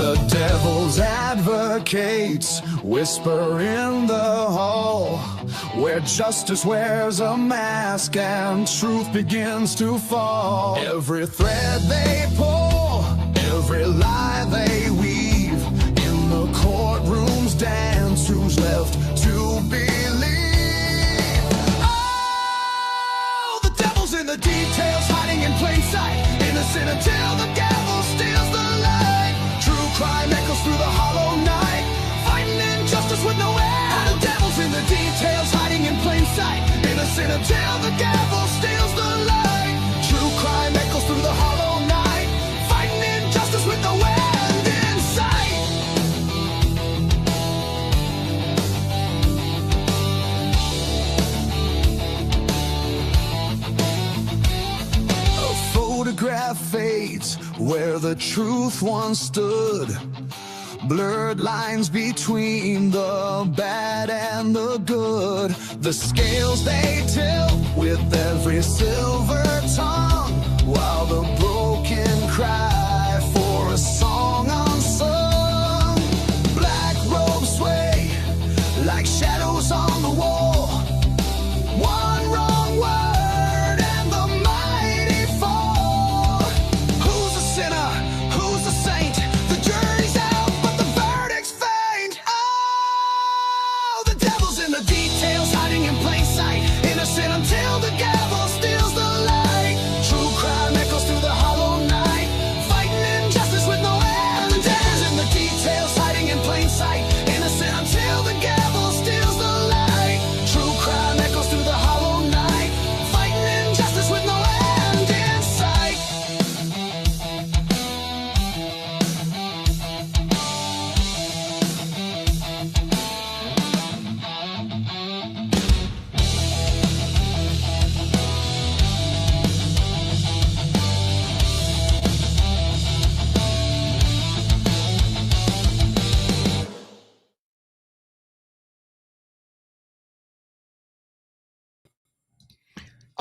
The devil's advocates whisper in the hall, where justice wears a mask and truth begins to fall. Every thread they pull, every lie they weave, in the courtroom's dance, who's left to believe? Oh, the devil's in the details, hiding in plain sight, innocent until the gavel steals the light. True crime echoes through the hollow night, fighting injustice with no end. The devil's in the details, hiding in plain sight, innocent until the gavel steals the light. True crime echoes through the hollow night, fighting injustice with no end in sight. A photograph fades where the truth once stood, blurred lines between the bad and the good. The scales they tilt with every silver tongue, while the broken cry for a song unsung. Black robes sway like shadows on the wall, one wrong word and the mighty fall. Who's a sinner? Who's a saint? The jury's out, but the verdict's faint. Oh, the devil's in the details, hiding in plain sight, innocent until the gavel steals the light. True crime echoes through the hollow night, fighting injustice with no end. The devil's in the details, hiding in plain sight, innocent until the gavel steals the light. True crime echoes through the hollow night, fighting injustice with no end in sight.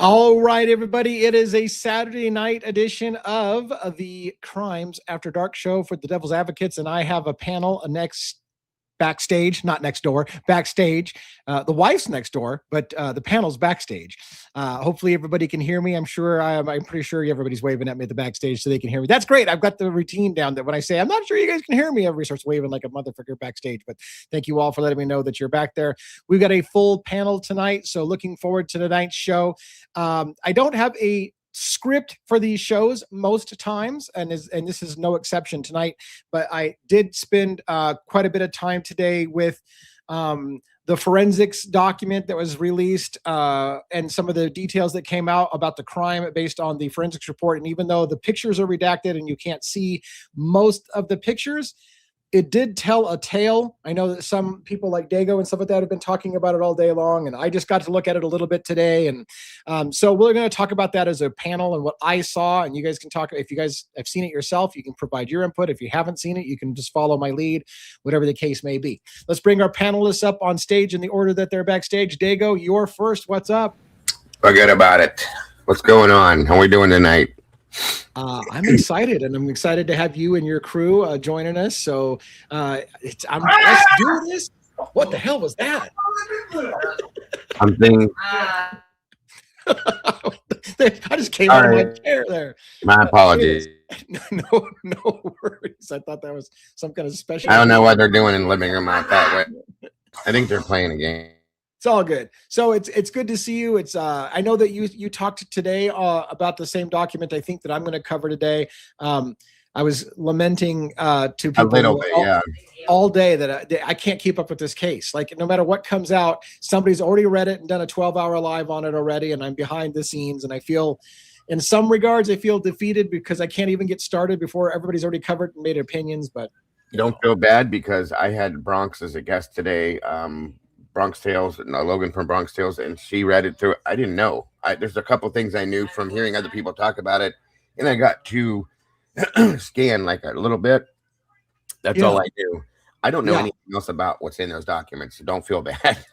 All right, everybody. It is a Saturday night edition of the Crimes After Dark show for the Devil's Advocates, and I have a panel next backstage, not next door, backstage. The wife's next door, but the panel's backstage. Hopefully everybody can hear me. I'm pretty sure everybody's waving at me at the backstage so they can hear me. That's great. I've got the routine down that when I say, I'm not sure you guys can hear me, everybody starts waving like a motherfucker backstage. But thank you all for letting me know that you're back there. We've got a full panel tonight, so looking forward to tonight's show. I don't have a script for these shows most times, and this is no exception tonight, but I did spend quite a bit of time today with the forensics document that was released and some of the details that came out about the crime based on the forensics report. And even though the pictures are redacted and you can't see most of the pictures, it did tell a tale. I know that some people like Dago and stuff like that have been talking about it all day long, and I just got to look at it a little bit today. And so we're going to talk about that as a panel and what I saw, and you guys can talk. If you guys have seen it yourself, you can provide your input. If you haven't seen it, you can just follow my lead, whatever the case may be. Let's bring our panelists up on stage in the order that they're backstage. Dago, you're first. What's up? Forget about it. What's going on? How are we doing tonight? I'm excited, and I'm excited to have you and your crew joining us. So let's do this. What the hell was that? Something. I just came out of my chair there. My apologies. No worries. I thought that was some kind of special. I don't know what they're doing in the living room out that way. I think they're playing a game. It's all good. So it's good to see you. It's I know that you talked today about the same document I think that I'm going to cover today. I was lamenting to people a little bit, all day that I can't keep up with this case. Like no matter what comes out, somebody's already read it and done a 12-hour live on it already, and I'm behind the scenes. And I feel, in some regards, I feel defeated because I can't even get started before everybody's already covered and made opinions. But you don't feel bad because I had Bronx as a guest today. Bronx Tales, Logan from Bronx Tales, and she read it through. I didn't know. There's a couple things I knew from hearing other people talk about it, and I got to scan like a little bit. That's all I knew. I don't know anything else about what's in those documents, so don't feel bad.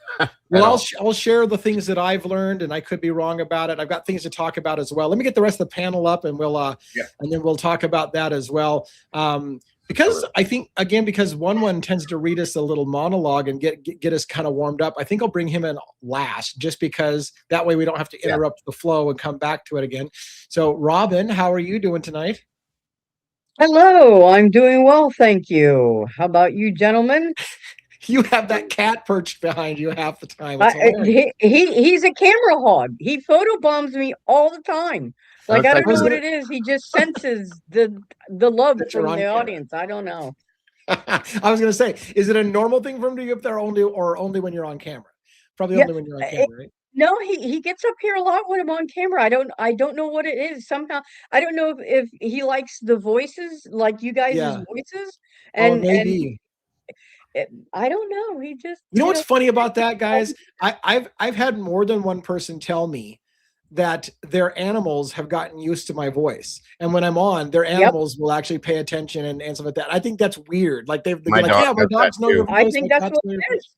Well, I'll share the things that I've learned, and I could be wrong about it. I've got things to talk about as well. Let me get the rest of the panel up, and we'll and then we'll talk about that as well. Because I think, again, because one tends to read us a little monologue and get us kind of warmed up. I think I'll bring him in last, just because that way we don't have to interrupt the flow and come back to it again. So, Robin, how are you doing tonight? Hello, I'm doing well, thank you. How about you, gentlemen? You have that cat perched behind you half the time. It's hilarious. He's a camera hog. He photobombs me all the time. Like, Looks I like don't know what gonna- it is. He just senses the love That you're from on the camera. audience. I don't know. I was going to say, is it a normal thing for him to be up there only when you're on camera? Probably Yeah, only when you're on camera, right? No, he gets up here a lot when I'm on camera. I don't know what it is. Somehow I don't know if he likes the voices, like you guys' Yeah. voices, Oh, and maybe. I don't know. He just You know what's funny about that, guys? I've had more than one person tell me that their animals have gotten used to my voice, and when I'm on, their animals will actually pay attention and stuff like that. I think that's weird. Like they'll be My like, dog "Yeah, my does that dogs know your too. I voice. think My that's cats what know your it voice." is.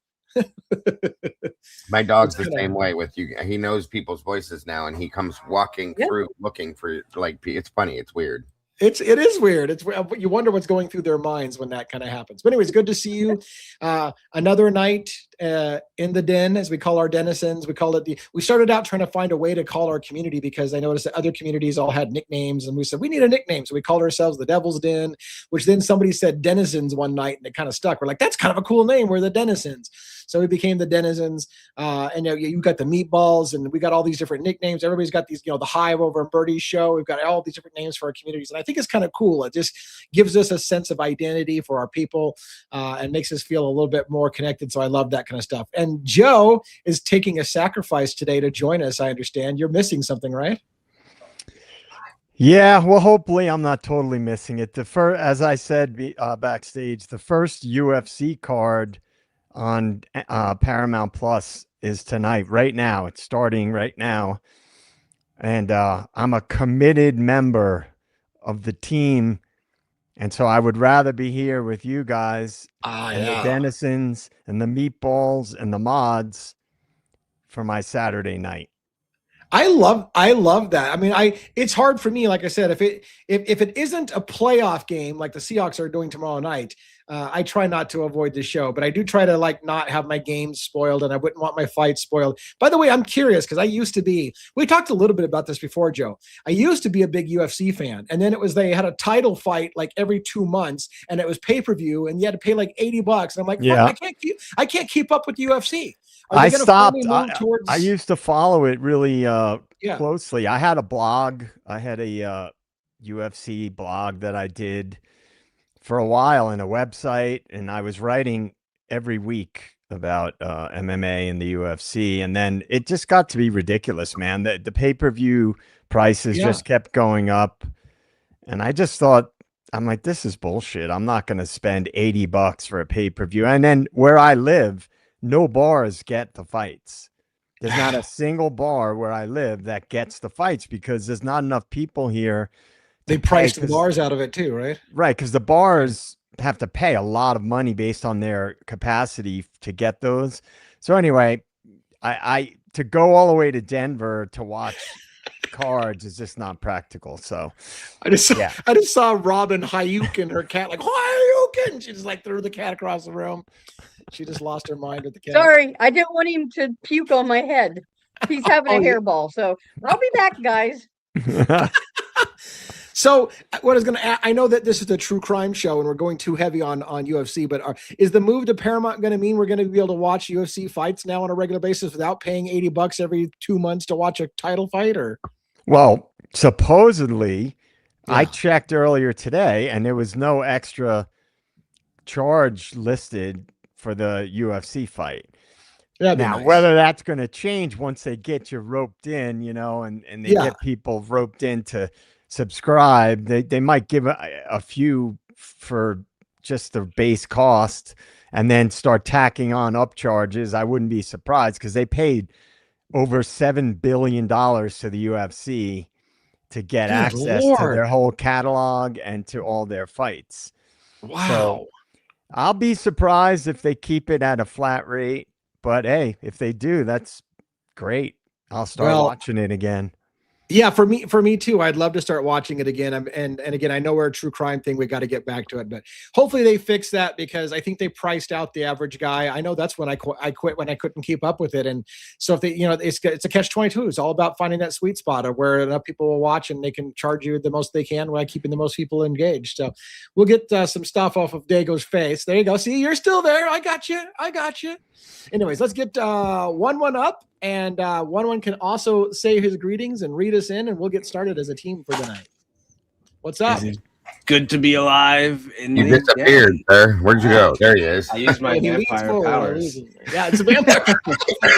My dog's the kinda- same way with you. He knows people's voices now, and he comes walking Yeah. through looking for like. It's funny. It's weird. It is weird. You wonder what's going through their minds when that kind of happens. But anyways, good to see you. Another night in the den, as we call our denizens. We started out trying to find a way to call our community, because I noticed that other communities all had nicknames, and we said we need a nickname, so we called ourselves the Devil's Den. Which then somebody said denizens one night, and it kind of stuck. We're like, that's kind of a cool name. We're the denizens. So we became the denizens. And you got the meatballs, and we got all these different nicknames. Everybody's got these, the Hive over in Birdie's show. We've got all these different names for our communities, and I think it's kind of cool. It just gives us a sense of identity for our people, and makes us feel a little bit more connected. So I love that kind of stuff. And Joe is taking a sacrifice today to join us. I understand you're missing something, right? Yeah, well, hopefully I'm not totally missing it. As I said backstage, the first UFC card on Paramount Plus is tonight, right now. It's starting right now. And I'm a committed member of the team. And so I would rather be here with you guys and the denizens and the meatballs and the mods for my Saturday night. I love that. I mean, it's hard for me, like I said, if it isn't a playoff game like the Seahawks are doing tomorrow night, I try not to avoid the show, but I do try to not have my games spoiled, and I wouldn't want my fights spoiled. By the way, I'm curious, because we talked a little bit about this before, Joe. I used to be a big UFC fan, and then they had a title fight like every 2 months, and it was pay-per-view, and you had to pay like $80. And I'm like, Yeah. I can't keep up with the UFC. I stopped. Towards... I used to follow it really Yeah. closely. I had a blog. I had a UFC blog that I did for a while, and a website, and I was writing every week about MMA and the UFC, and then it just got to be ridiculous, man. The pay-per-view prices just kept going up, and I just thought, I'm like, this is bullshit. I'm not going to spend $80 for a pay-per-view. And then where I live, no bars get the fights. There's not a single bar where I live that gets the fights, because there's not enough people here. They priced the bars out of it too, right? Right, because the bars have to pay a lot of money based on their capacity to get those. So anyway, I to go all the way to Denver to watch cards is just not practical. So I just saw Robin Hayukin, her cat, like Hayukin. She just threw the cat across the room. She just lost her mind with the cat. Sorry, I didn't want him to puke on my head. He's having a hairball, so I'll be back, guys. So what I was going to I know that this is a true crime show and we're going too heavy on UFC, but is the move to Paramount going to mean we're going to be able to watch UFC fights now on a regular basis without paying $80 every 2 months to watch a title fight? Or well, supposedly, I checked earlier today, and there was no extra charge listed for the UFC fight. Now, nice. Whether that's going to change once they get you roped in, and they get people roped in to subscribe, they might give a few for just the base cost and then start tacking on up charges. I wouldn't be surprised, because they paid over $7 billion to the UFC to get access to their whole catalog and to all their fights. Wow. So I'll be surprised if they keep it at a flat rate, but hey, if they do, that's great. I'll start watching it again. Yeah, for me too. I'd love to start watching it again. And again, I know we're a true crime thing. We got to get back to it, but hopefully they fix that, because I think they priced out the average guy. I know that's when I quit when I couldn't keep up with it. And so if they, it's a catch-22. It's all about finding that sweet spot of where enough people will watch and they can charge you the most they can while keeping the most people engaged. So we'll get some stuff off of Dago's face. There you go. See, you're still there. I got you. Anyways, let's get one up. And one can also say his greetings and read us in, and we'll get started as a team for the night. What's up? Good to be alive. You disappeared, sir. Where'd you go? There he is. I used my vampire powers. Yeah, it's a vampire.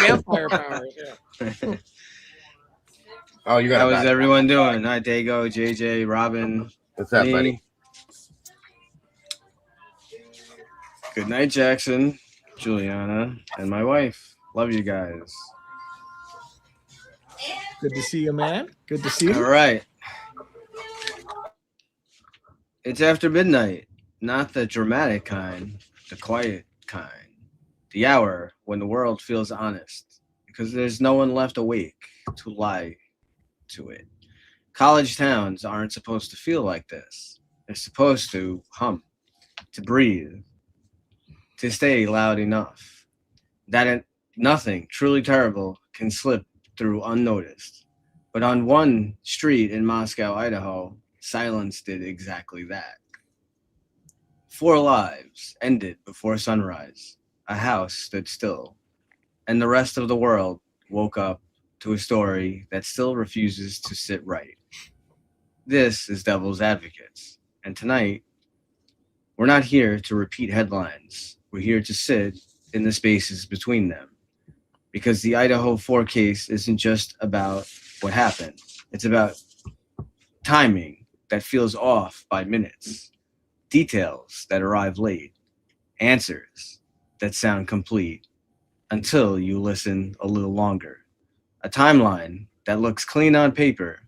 Vampire powers. Yeah. Oh, you got. How is everyone doing? Hi, Dago, JJ, Robin. What's up, buddy? Good night, Jackson, Juliana, and my wife. Love you guys. Good to see you, man. Good to see you. All right. It's after midnight, not the dramatic kind, the quiet kind. The hour when the world feels honest, because there's no one left awake to lie to it. College towns aren't supposed to feel like this. They're supposed to hum, to breathe, to stay loud enough that nothing truly terrible can slip through unnoticed. But on one street in Moscow, Idaho, silence did exactly that. 4 lives ended before sunrise. A house stood still, and the rest of the world woke up to a story that still refuses to sit right. This is Devil's Advocates, and tonight, we're not here to repeat headlines. We're here to sit in the spaces between them. Because the Idaho 4 case isn't just about what happened. It's about timing that feels off by minutes, details that arrive late, answers that sound complete until you listen a little longer, a timeline that looks clean on paper,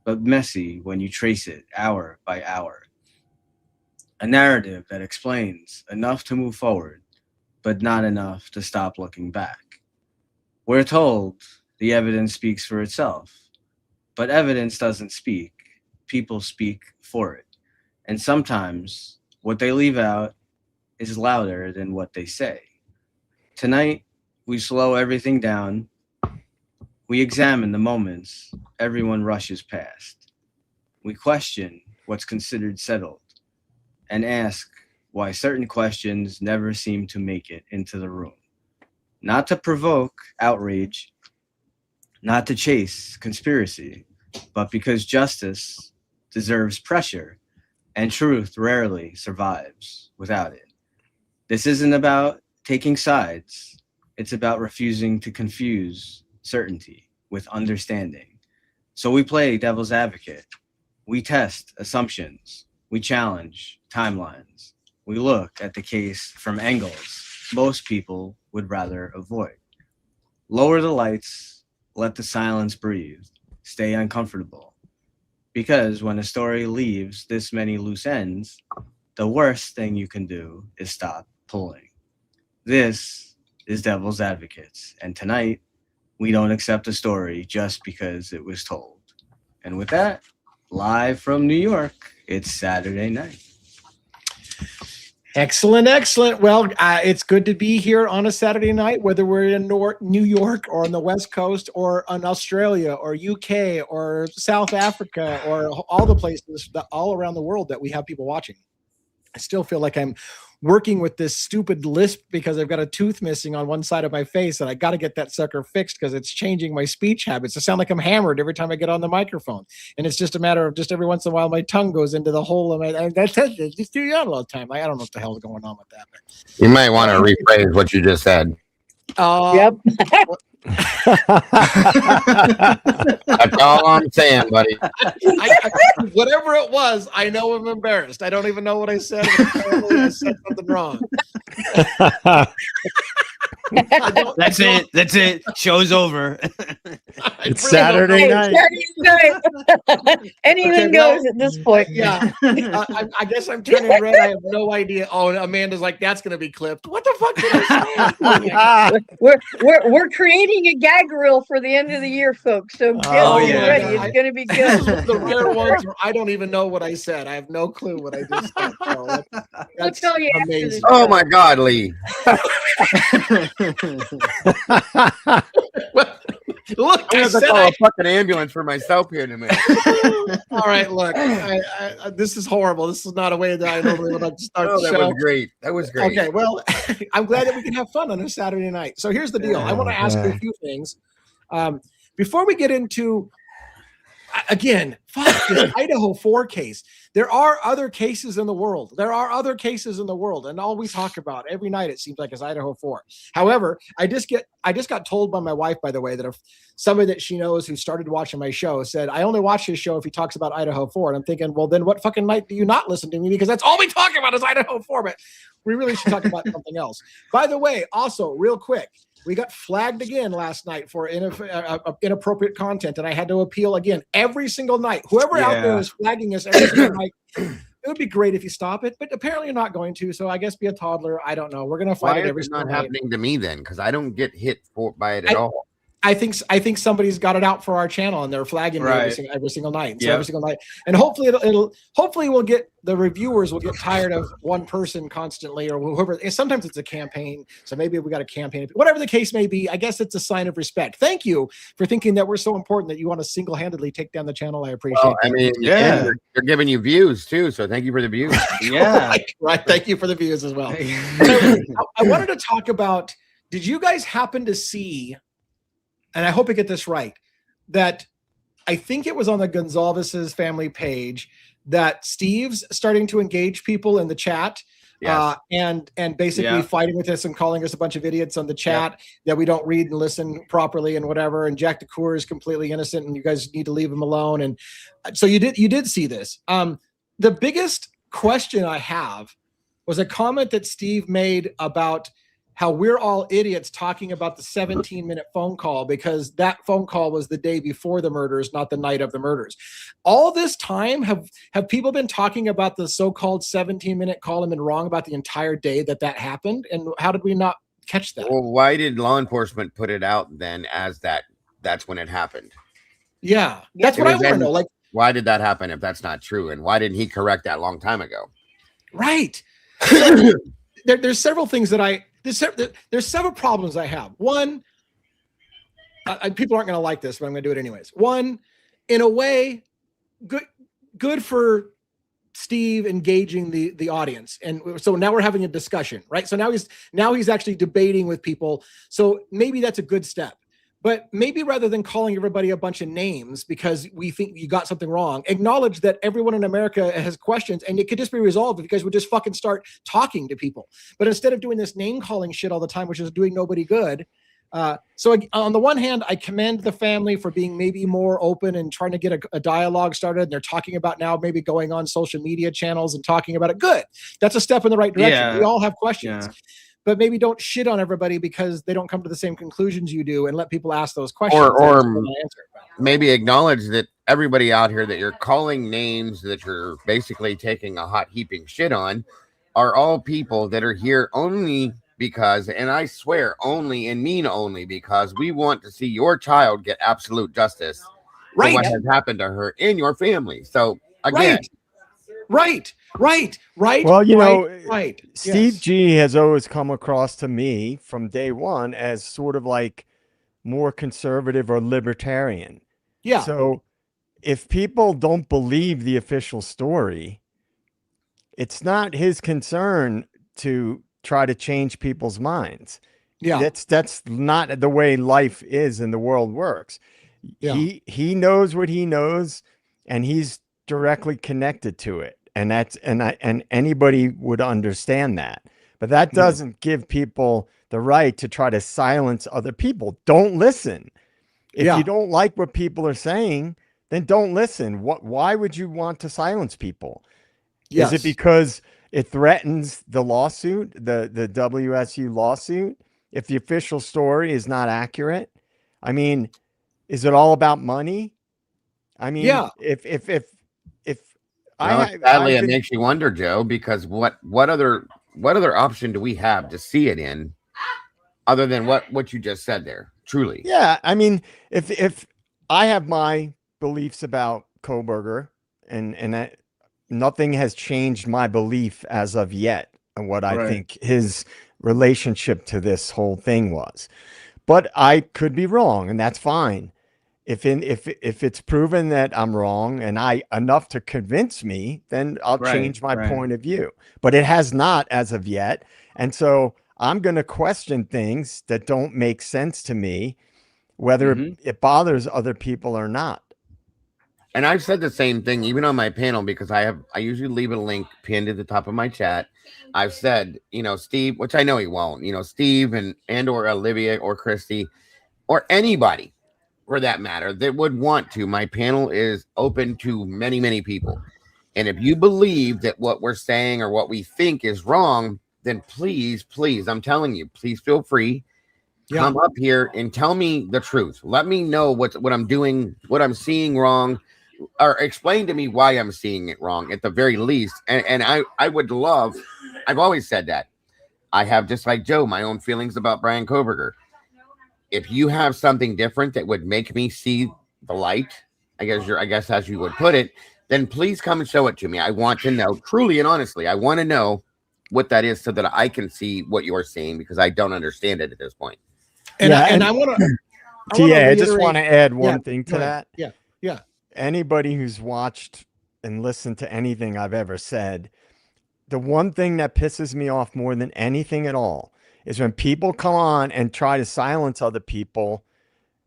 but messy when you trace it hour by hour, a narrative that explains enough to move forward, but not enough to stop looking back. We're told the evidence speaks for itself, but evidence doesn't speak. People speak for it. And sometimes what they leave out is louder than what they say. Tonight, we slow everything down. We examine the moments everyone rushes past. We question what's considered settled and ask why certain questions never seem to make it into the room. Not to provoke outrage, not to chase conspiracy, but because justice deserves pressure and truth rarely survives without it. This isn't about taking sides. It's about refusing to confuse certainty with understanding. So we play devil's advocate. We test assumptions. We challenge timelines. We look at the case from angles most people would rather avoid. Lower the lights, let the silence breathe, stay uncomfortable. Because when a story leaves this many loose ends, the worst thing you can do is stop pulling. This is Devil's Advocates, and tonight, we don't accept a story just because it was told. And with that, live from New York, it's Saturday night. Excellent. Well, it's good to be here on a Saturday night, whether we're in New York or on the West Coast or in Australia or UK or South Africa or all the places all around the world that we have people watching. I still feel like I'm working with this stupid lisp because I've got a tooth missing on one side of my face, and I got to get that sucker fixed because it's changing my speech habits. I sound like I'm hammered every time I get on the microphone, and it's just a matter of just every once in a while my tongue goes into the hole of my. That's just too young all the time. I don't know what the hell's going on with that. But. You might want to rephrase what you just said. Yep. That's all I'm saying, buddy. Whatever it was, I know I'm embarrassed. I don't even know what I said. Apparently I said something wrong. That's it. That's it. Show's over. It's Saturday Hey, night. Saturday night. Anything Okay, well, goes at this point. Yeah, I guess I'm turning red. I have no idea. Oh, Amanda's like, that's gonna be clipped. What the fuck did I say? We're creating a gag reel for the end of the year, folks. So get yeah. ready. God. It's gonna be This is good. one of the rare ones where I don't even know what I said. I have no clue what I just said. So We'll that's tell you after amazing. this. Oh my God, Lee. Look, I'm I gonna said call a fucking ambulance for myself here in a minute. all right, look, this is horrible. This is not a way that I normally would like to start Oh, the that show. was great. That was great. Okay, well, I'm glad that we can have fun on a Saturday night. So here's the deal. I want to ask you a Okay. few things. Before we get into, again, fuck this Idaho 4 case. There are other cases in the world. There are other cases in the world. And all we talk about every night, it seems like, is Idaho 4. However, I just got told by my wife, by the way, that if somebody that she knows who started watching my show said, I only watch his show if he talks about Idaho 4. And I'm thinking, well, then what fucking night do you not listen to me? Because that's all we talk about is Idaho 4. But we really should talk about something else. By the way, also, real quick, we got flagged again last night for inappropriate content, and I had to appeal again every single night. Whoever out there is flagging us every single night, it would be great if you stop it, but apparently you're not going to. So I guess be a toddler. I don't know. We're gonna fight Why it is every it single not night. happening to me then? Because I don't get hit by it at all. I think somebody's got it out for our channel and they're flagging me every single night. So Yep. every single night, and hopefully hopefully we'll get the reviewers will get tired of one person constantly or whoever. And sometimes it's a campaign, so maybe we got a campaign. Whatever the case may be, I guess it's a sign of respect. Thank you for thinking that we're so important that you want to single-handedly take down the channel. I appreciate. Well, I mean, Yeah. they're giving you views too, so thank you for the views. Yeah. right. Thank you for the views as well. So, I wanted to talk about. Did you guys happen to see? And I hope I get this right, that I think it was on the Gonzalez's family page that Steve's starting to engage people in the chat Yes. and basically Yeah. fighting with us and calling us a bunch of idiots on the chat that we don't read and listen properly and whatever. And Jack DeCour is completely innocent and you guys need to leave him alone. And so you did see this. The biggest question I have was a comment that Steve made about how we're all idiots talking about the 17-minute phone call because that phone call was the day before the murders, not the night of the murders. All this time, have people been talking about the so-called 17-minute call and been wrong about the entire day that happened? And how did we not catch that? Well, why did law enforcement put it out then as that's when it happened? Yeah, that's what I want to know. Like, why did that happen if that's not true? And why didn't he correct that a long time ago? right. So, there's several things that there's several problems I have. One, people aren't going to like this, but I'm going to do it anyways. One, in a way, good for Steve engaging the audience, and so now we're having a discussion, right? So now he's actually debating with people. So maybe that's a good step. But maybe rather than calling everybody a bunch of names because we think you got something wrong, acknowledge that everyone in America has questions and it could just be resolved if you guys would just fucking start talking to people. But instead of doing this name calling shit all the time, which is doing nobody good. So on the one hand, I commend the family for being maybe more open and trying to get a dialogue started. And they're talking about now maybe going on social media channels and talking about it. Good. That's a step in the right direction. Yeah. We all have questions. Yeah. But maybe don't shit on everybody because they don't come to the same conclusions you do, and let people ask those questions. Or maybe acknowledge that everybody out here that you're calling names that you're basically taking a hot heaping shit on are all people that are here only because, and I swear only and mean only because we want to see your child get absolute justice for what has happened to her in your family. So again, Right. Well, you know, Steve Yes. G has always come across to me from day one as sort of like more conservative or libertarian. Yeah. So if people don't believe the official story, it's not his concern to try to change people's minds. Yeah. That's not the way life is and the world works. Yeah. He knows what he knows and he's directly connected to it. And and anybody would understand that. But that doesn't give people the right to try to silence other people. Don't listen. If you don't like what people are saying, then don't listen. Why would you want to silence people? Yes. Is it because it threatens the lawsuit, the WSU lawsuit? if the official story is not accurate? I mean, is it all about money? I mean, Yeah. if Well, I've sadly, it been, makes you wonder, Joe, because what other option do we have to see it in other than what you just said there? Truly, yeah, I mean, if I have my beliefs about Koberger, and that nothing has changed my belief as of yet on what I Right. think his relationship to this whole thing was. But I could be wrong, and that's fine. If it's proven that I'm wrong and I enough to convince me, then I'll Right. change my Right. point of view. But it has not as of yet. And so I'm going to question things that don't make sense to me, whether Hmm. it bothers other people or not. and I've said the same thing even on my panel because I usually leave a link pinned at the top of my chat. I've said, Steve, which I know he won't, Steve and or Olivia or Christy or anybody for that matter that would want to. My panel is open to many, many people. And if you believe that what we're saying or what we think is wrong, then please, please, I'm telling you, please feel free. Yeah. Come up here and tell me the truth. Let me know what I'm doing, what I'm seeing wrong, or explain to me why I'm seeing it wrong at the very least. And I would love, I've always said that. I have, just like Joe, my own feelings about Brian Koberger. If you have something different that would make me see the light, I guess as you would put it, then please come and show it to me. I want to know truly and honestly. I want to know what that is so that I can see what you're seeing because I don't understand it at this point. And Yeah, I want to. Yeah, I just want to add one thing to go ahead. that. Yeah. Yeah. Anybody who's watched and listened to anything I've ever said, the one thing that pisses me off more than anything at all is when people come on and try to silence other people.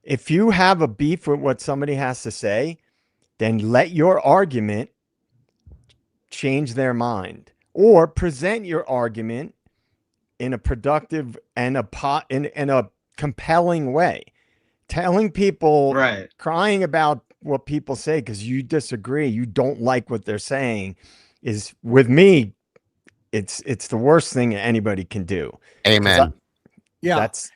If you have a beef with what somebody has to say, then let your argument change their mind or present your argument in a productive and in a compelling way. Telling people, Right. crying about what people say because you disagree, you don't like what they're saying, is, with me, it's the worst thing anybody can do. Amen. Yeah. That's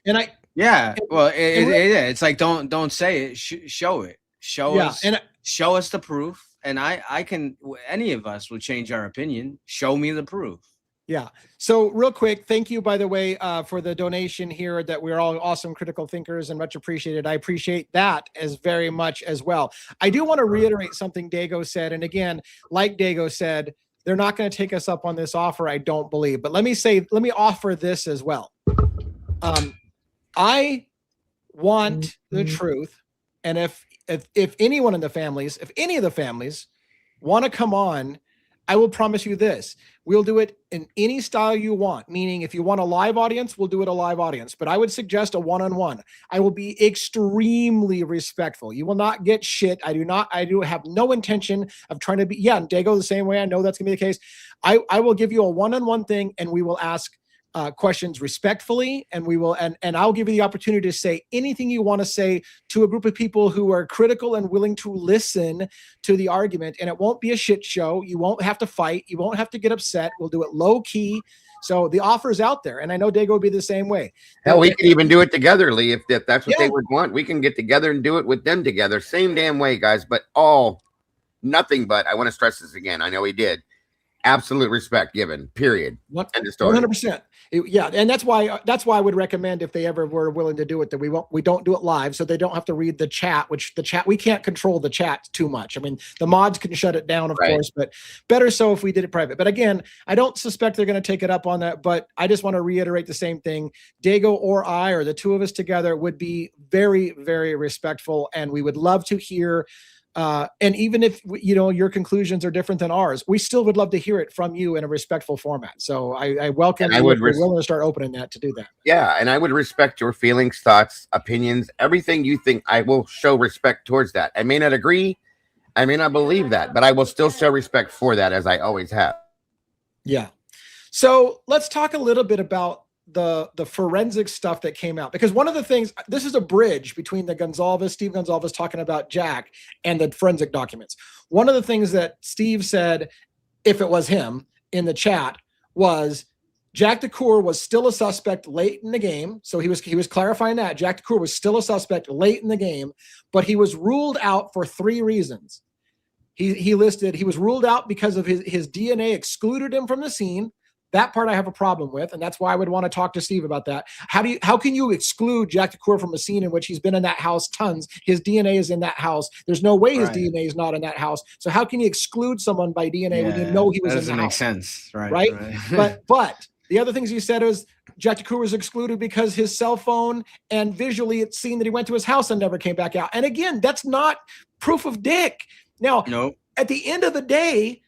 Yeah. Well, and it's like don't say it. Show it. Show us. and Show us the proof, and I can. Any of us will change our opinion. Show me the proof. yeah. So real quick, thank you, by the way, for the donation here, that we're all awesome critical thinkers and much appreciated. I appreciate that as very much as well. I do want to reiterate something Dago said. And again, like Dago said, they're not going to take us up on this offer, I don't believe. But let me offer this as well. I want the truth. And if anyone in the families, if any of the families want to come on, I will promise you this. We'll do it in any style you want, meaning if you want a live audience, we'll do it a live audience. But I would suggest a one-on-one. I will be extremely respectful. You will not get shit. I do have no intention of trying to be, and Dago the same way. I know that's going to be the case. I will give you a one-on-one thing, and we will ask questions respectfully, and we will, and I'll give you the opportunity to say anything you want to say to a group of people who are critical and willing to listen to the argument. And it won't be a shit show. You won't have to fight. You won't have to get upset. We'll do it low key. So the offer's out there, and I know Dago will be the same way. Hell, we could even do it together, Lee, if that's what Yeah. they would want. We can get together and do it with them together. Same damn way, guys, but nothing but, I want to stress this again. I know he did. Absolute respect given, period. End of story. 100%. Yeah, and that's why I would recommend, if they ever were willing to do it, that we don't do it live, so they don't have to read the chat, which the chat, we can't control the chat too much. I mean, the mods can shut it down, of course, but better so if we did it private. But again, I don't suspect they're going to take it up on that, but I just want to reiterate the same thing. Dago or I, or the two of us together, would be very, very respectful, and we would love to hear. And even if your conclusions are different than ours, we still would love to hear it from you in a respectful format. So I welcome you if you're willing to start opening that to do that. Yeah, and I would respect your feelings, thoughts, opinions, everything you think. I will show respect towards that. I may not agree, I may not believe that, but I will still show respect for that, as I always have. Yeah. So let's talk a little bit about the forensic stuff that came out, because one of the things, this is a bridge between the Steve Gonzalez talking about Jack and the forensic documents. One of the things that Steve said, if it was him in the chat, was Jack DeCour was still a suspect late in the game. So he was clarifying that Jack DeCour was still a suspect late in the game, but he was ruled out for 3 reasons. He listed, he was ruled out because of his DNA excluded him from the scene. That part I have a problem with, and that's why I would want to talk to Steve about that. How can you exclude Jack DeCour from a scene in which he's been in that house tons? His DNA is in that house. There's no way his DNA is not in that house. So how can you exclude someone by DNA when you know he was in the house? That doesn't make sense, right? Right? But the other things he said is Jack DeCour was excluded because his cell phone and visually it's seen that he went to his house and never came back out. And again, that's not proof of dick. Now, at the end of the day,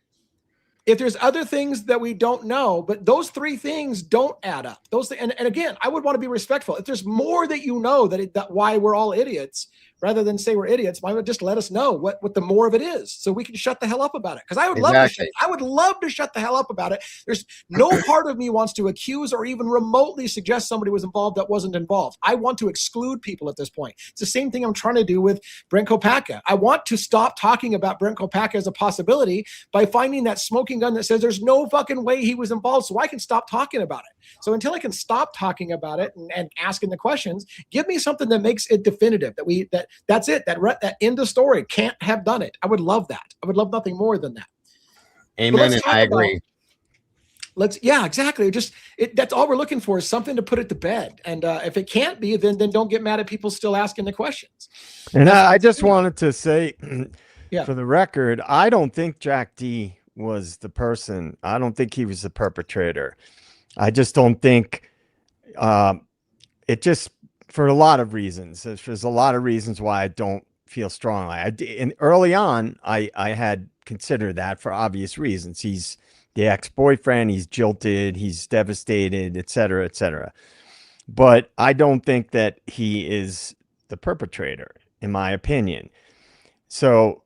if there's other things that we don't know, but those 3 things don't add up. And again, I would want to be respectful. If there's more that you know that why we're all idiots, rather than say we're idiots, why would just let us know what the more of it is, so we can shut the hell up about it. Because I would love to shut the hell up about it. There's no part of me wants to accuse or even remotely suggest somebody was involved that wasn't involved. I want to exclude people at this point. It's the same thing I'm trying to do with Brent Kopacka. I want to stop talking about Brent Kopacka as a possibility by finding that smoking gun that says there's no fucking way he was involved, so I can stop talking about it. So until I can stop talking about it and asking the questions, give me something that makes it definitive, that's it. That end of story. Can't have done it. I would love that. I would love nothing more than that. Amen. And I agree. Yeah, exactly. That's all we're looking for, is something to put it to bed. And if it can't be, then don't get mad at people still asking the questions. And I just wanted to say, for the record, I don't think Jack D was the person. I don't think he was the perpetrator. I just don't think for a lot of reasons. There's a lot of reasons why I don't feel strongly. And early on, I had considered that for obvious reasons. He's the ex-boyfriend, he's jilted, he's devastated, et cetera, et cetera. But I don't think that he is the perpetrator, in my opinion. So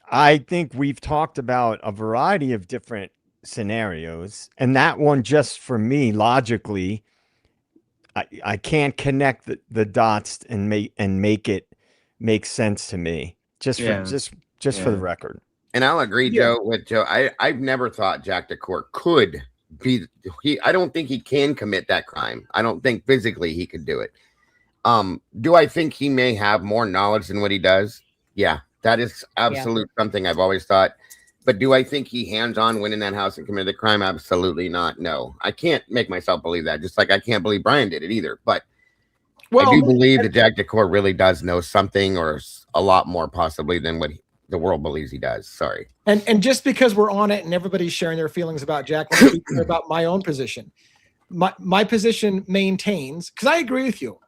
I think we've talked about a variety of different scenarios, and that one, just for me, logically, I can't connect the dots and make it make sense to me. Just for the record. And I'll agree, Joe, with Joe. I've never thought Jack DeCour could be. I don't think he can commit that crime. I don't think physically he could do it. Do I think he may have more knowledge than what he does? Yeah, that is absolute something I've always thought. But do I think he hands-on went in that house and committed the crime? Absolutely not. No, I can't make myself believe that. Just like I can't believe Brian did it either. But I do believe that Jack DeCour really does know something, or a lot more possibly than what the world believes he does. Sorry. And just because we're on it and everybody's sharing their feelings about Jack, let me speak about my own position. My position maintains, because I agree with you.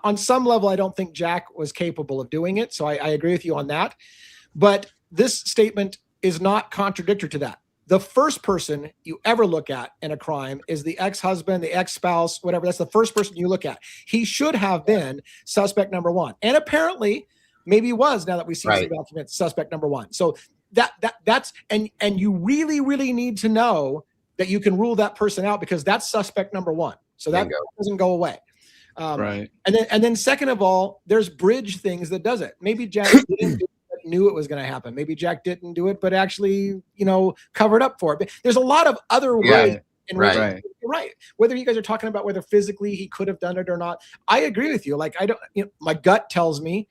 On some level, I don't think Jack was capable of doing it. So I agree with you on that. But this statement is not contradictory to that. The first person you ever look at in a crime is the ex-husband, the ex-spouse, whatever. That's the first person you look at. He should have been suspect number 1. And apparently maybe he was, now that we see some documents, suspect number 1. So that's, and you really, really need to know that you can rule that person out, because that's suspect number 1. So that doesn't go away. And then second of all, there's bridge things that does it. Maybe Jack didn't do it, but knew it was going to happen. Maybe Jack didn't do it, but actually, covered up for it. But there's a lot of other ways in which whether you guys are talking about whether physically he could have done it or not. I agree with you. Like, my gut tells me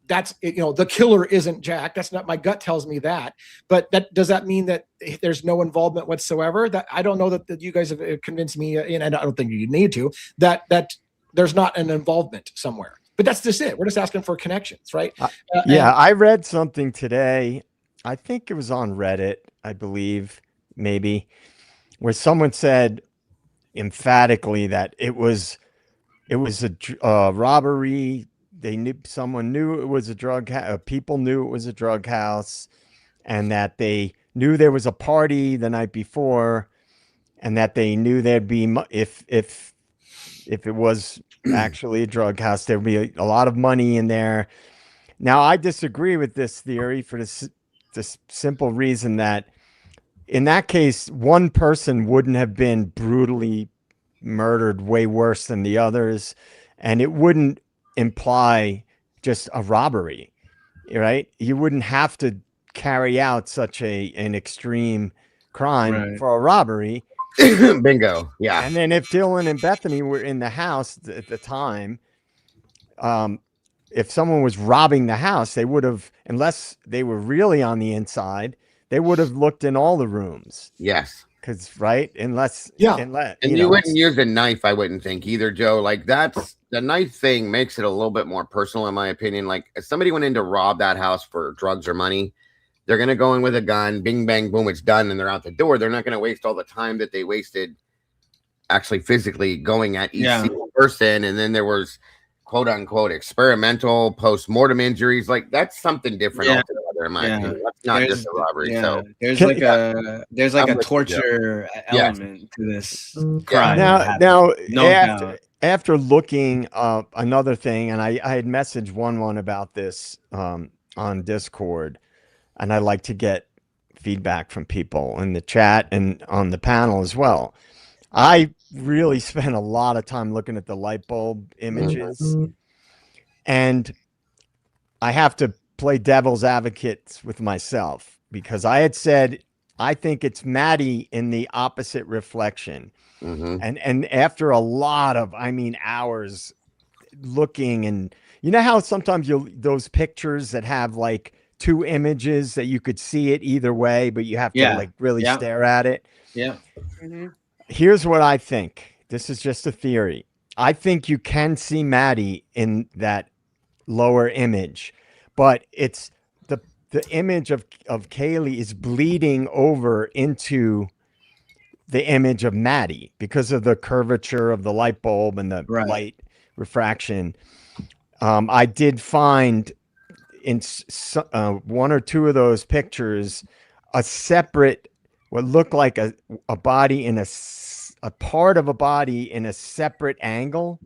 that's, the killer isn't Jack. That's not, my gut tells me that. But does that mean that there's no involvement whatsoever? That I don't know that you guys have convinced me, and I don't think you need to, that there's not an involvement somewhere. But that's just it. We're just asking for connections, right? I read something today. I think it was on Reddit, I believe, maybe, where someone said emphatically that it was a robbery. Someone knew it was a drug house. People knew it was a drug house, and that they knew there was a party the night before, and that they knew there'd be, if it was actually a drug house, there'd be a lot of money in there. Now, I disagree with this theory for this simple reason that in that case, one person wouldn't have been brutally murdered way worse than the others, and it wouldn't imply just a robbery, right? You wouldn't have to carry out such an extreme crime for a robbery. Bingo. Yeah. And then if Dylan and Bethany were in the house at the time, if someone was robbing the house, they would have, unless they were really on the inside, they would have looked in all the rooms. Yes. Because right, unless And you wouldn't use a knife, I wouldn't think either, Joe. Like that's the knife thing makes it a little bit more personal, in my opinion. Like if somebody went in to rob that house for drugs or money, they're gonna go in with a gun, bing bang boom, it's done, and they're out the door. They're not gonna waste all the time that they wasted actually physically going at each single person. And then there was quote unquote experimental post-mortem injuries. Like that's something different altogether, in my opinion. That's not just a robbery. So there's like a torture element to this crime. Now after looking up another thing, and I had messaged one about this on Discord, and I like to get feedback from people in the chat and on the panel as well. I really spent a lot of time looking at the light bulb images, and I have to play devil's advocate with myself because I had said I think it's Maddie in the opposite reflection. And after a lot of, hours looking, and you know how sometimes those pictures that have like two images that you could see it either way, but you have to like really stare at it. Yeah. Here's what I think. This is just a theory. I think you can see Maddie in that lower image, but it's the image of Kaylee is bleeding over into the image of Maddie because of the curvature of the light bulb and the light refraction. I did find in one or two of those pictures a separate, what looked like a body in a part of a body in a separate angle.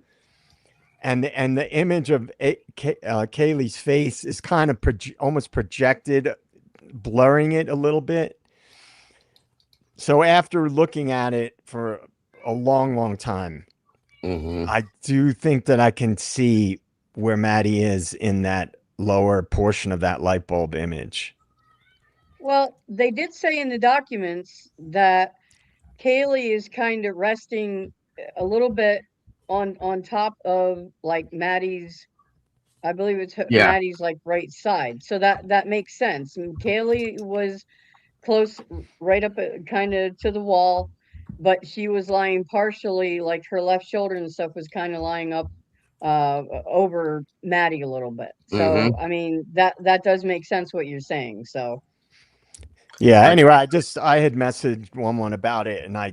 And the image of Kaylee's face is kind of almost projected, blurring it a little bit. So after looking at it for a long time, I do think that I can see where Maddie is in that lower portion of that light bulb image. Well, they did say in the documents that Kaylee is kind of resting a little bit on top of like Maddie's, I believe it's Maddie's like right side. So that makes sense. And Kaylee was close, right up kind of to the wall, but she was lying partially, like her left shoulder and stuff was kind of lying up over Maddie a little bit. So I mean that does make sense what you're saying. So yeah, anyway, I had messaged one about it, and I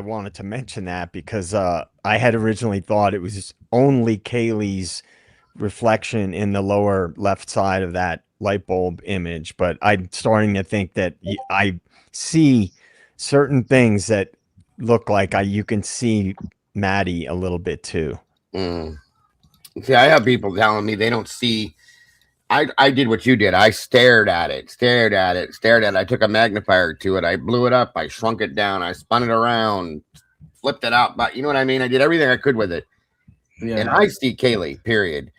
wanted to mention that because I had originally thought it was only Kaylee's reflection in the lower left side of that light bulb image, but I'm starting to think that I see certain things that look like you can see Maddie a little bit too. See, I have people telling me they don't see. I did what you did. I stared at it. I took a magnifier to it. I blew it up. I shrunk it down. I spun it around, flipped it out. But you know what I mean? I did everything I could with it. Yeah. And I see Kaylee, period.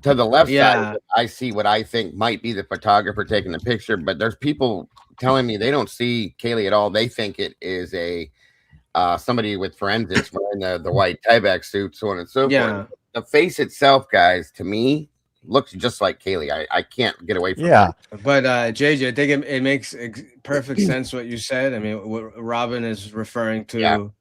To the left side, I see what I think might be the photographer taking the picture. But there's people telling me they don't see Kaylee at all. They think it is somebody with forensics wearing the white Tyvek suit, so on and so forth. The face itself, guys, to me, looks just like Kaylee. I can't get away from that. But JJ, I think it makes perfect sense what you said. I mean, what Robin is referring to,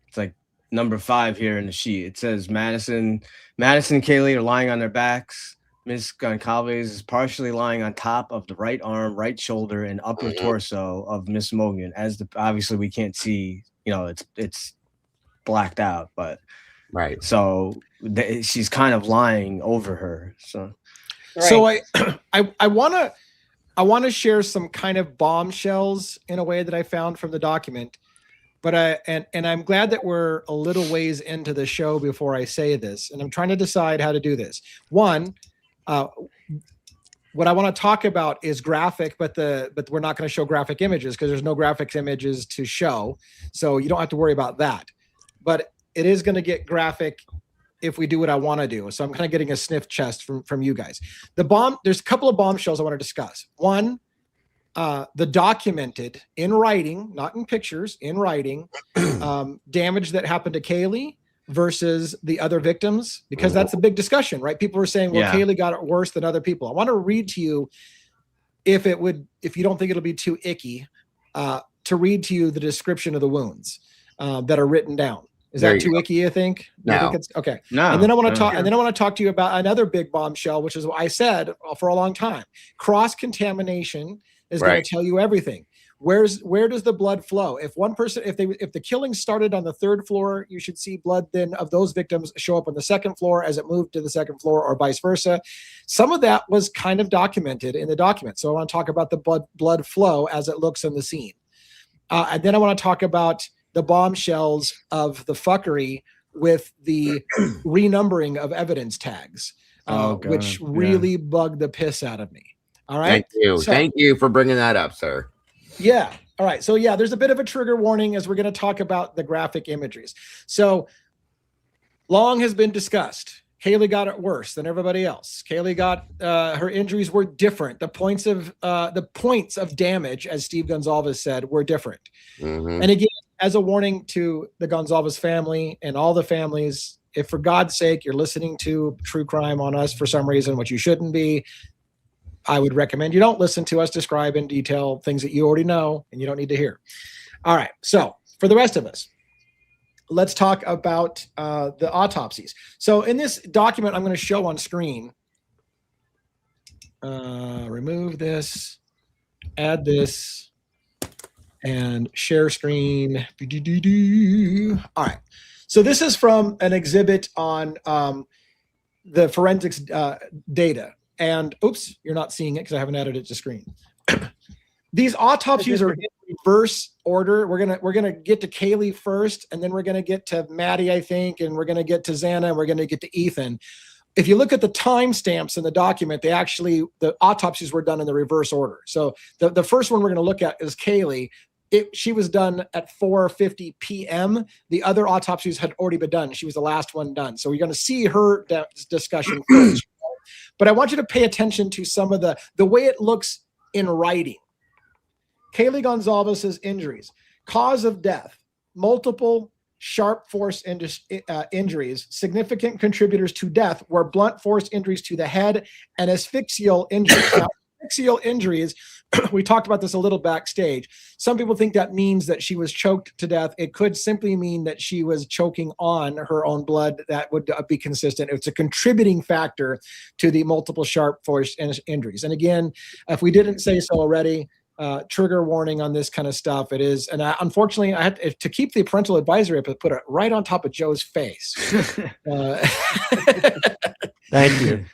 it's like number 5 here in the sheet. It says Madison and Kaylee are lying on their backs. Miss Goncalves is partially lying on top of the right arm, right shoulder, and upper torso of Miss Mogan. Obviously we can't see, it's blacked out, but so she's kind of lying over her. So I want to share some kind of bombshells in a way that I found from the document, but I'm glad that we're a little ways into the show before I say this, and I'm trying to decide how to do this. One, what I want to talk about is graphic, but we're not going to show graphic images because there's no graphics images to show, so you don't have to worry about that. But it is going to get graphic if we do what I want to do. So I'm kind of getting a sniff chest from you guys. There's a couple of bombshells I want to discuss. One, the documented in writing, not in pictures, in writing, damage that happened to Kaylee versus the other victims, because that's a big discussion, right? People are saying, well, Kaylee got it worse than other people. I want to read to you, if you don't think it'll be too icky, to read to you the description of the wounds that are written down. Is that too icky, you think? No. You think it's okay? No. And then I want to talk to you about another big bombshell, which is what I said for a long time. Cross-contamination is going to tell you everything. Where does the blood flow? If the killing started on the 3rd floor, you should see blood then of those victims show up on the 2nd floor as it moved to the 2nd floor, or vice versa. Some of that was kind of documented in the document. So I want to talk about the blood flow as it looks in the scene. And then I want to talk about the bombshells of the fuckery with the renumbering of evidence tags, which really bugged the piss out of me. All right. Thank you for bringing that up, sir. Yeah. All right. So yeah, there's a bit of a trigger warning as we're going to talk about the graphic imageries. So long has been discussed. Kaylee got it worse than everybody else. Kaylee got her injuries were different. The points of damage, as Steve Gonzalez said, were different. And again, as a warning to the Gonzalez family and all the families, if for God's sake you're listening to True Crime on us for some reason, which you shouldn't be, I would recommend you don't listen to us describe in detail things that you already know and you don't need to hear. All right. So for the rest of us, let's talk about the autopsies. So in this document I'm going to show on screen, remove this, add this, and share screen. All right. So this is from an exhibit on the forensics data. And oops, you're not seeing it because I haven't added it to screen. These autopsies are in reverse order. We're gonna get to Kaylee first, and then we're gonna get to Maddie, I think, and we're gonna get to Xana, and we're gonna get to Ethan. If you look at the timestamps in the document, the autopsies were done in the reverse order. So the first one we're gonna look at is Kaylee. She was done at 4:50 p.m. The other autopsies had already been done. She was the last one done. So you're gonna see her discussion first. But I want you to pay attention to some of the way it looks in writing. Kaylee Gonzalez's injuries. Cause of death, multiple sharp force injuries. Significant contributors to death were blunt force injuries to the head and asphyxial injuries. Now, asphyxial injuries, we talked about this a little backstage. Some people think that means that she was choked to death. It could simply mean that she was choking on her own blood. That would be consistent. It's a contributing factor to the multiple sharp force injuries. And again, if we didn't say so already, trigger warning on this kind of stuff. It is, and unfortunately, I had to keep the parental advisory up and put it right on top of Joe's face. Thank you.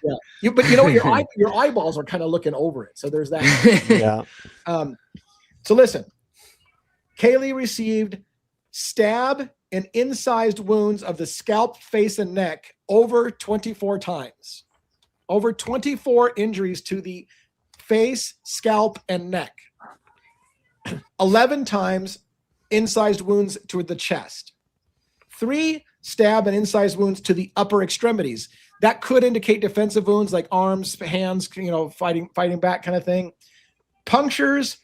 Yeah, but you know what? Your eyeballs are kind of looking over it. So there's that. Yeah. So listen, Kaylee received stab and incised wounds of the scalp, face, and neck over 24 times. Over 24 injuries to the face, scalp, and neck. 11 times incised wounds to the chest. 3 stab and incised wounds to the upper extremities. That could indicate defensive wounds like arms, hands, fighting back kind of thing. Punctures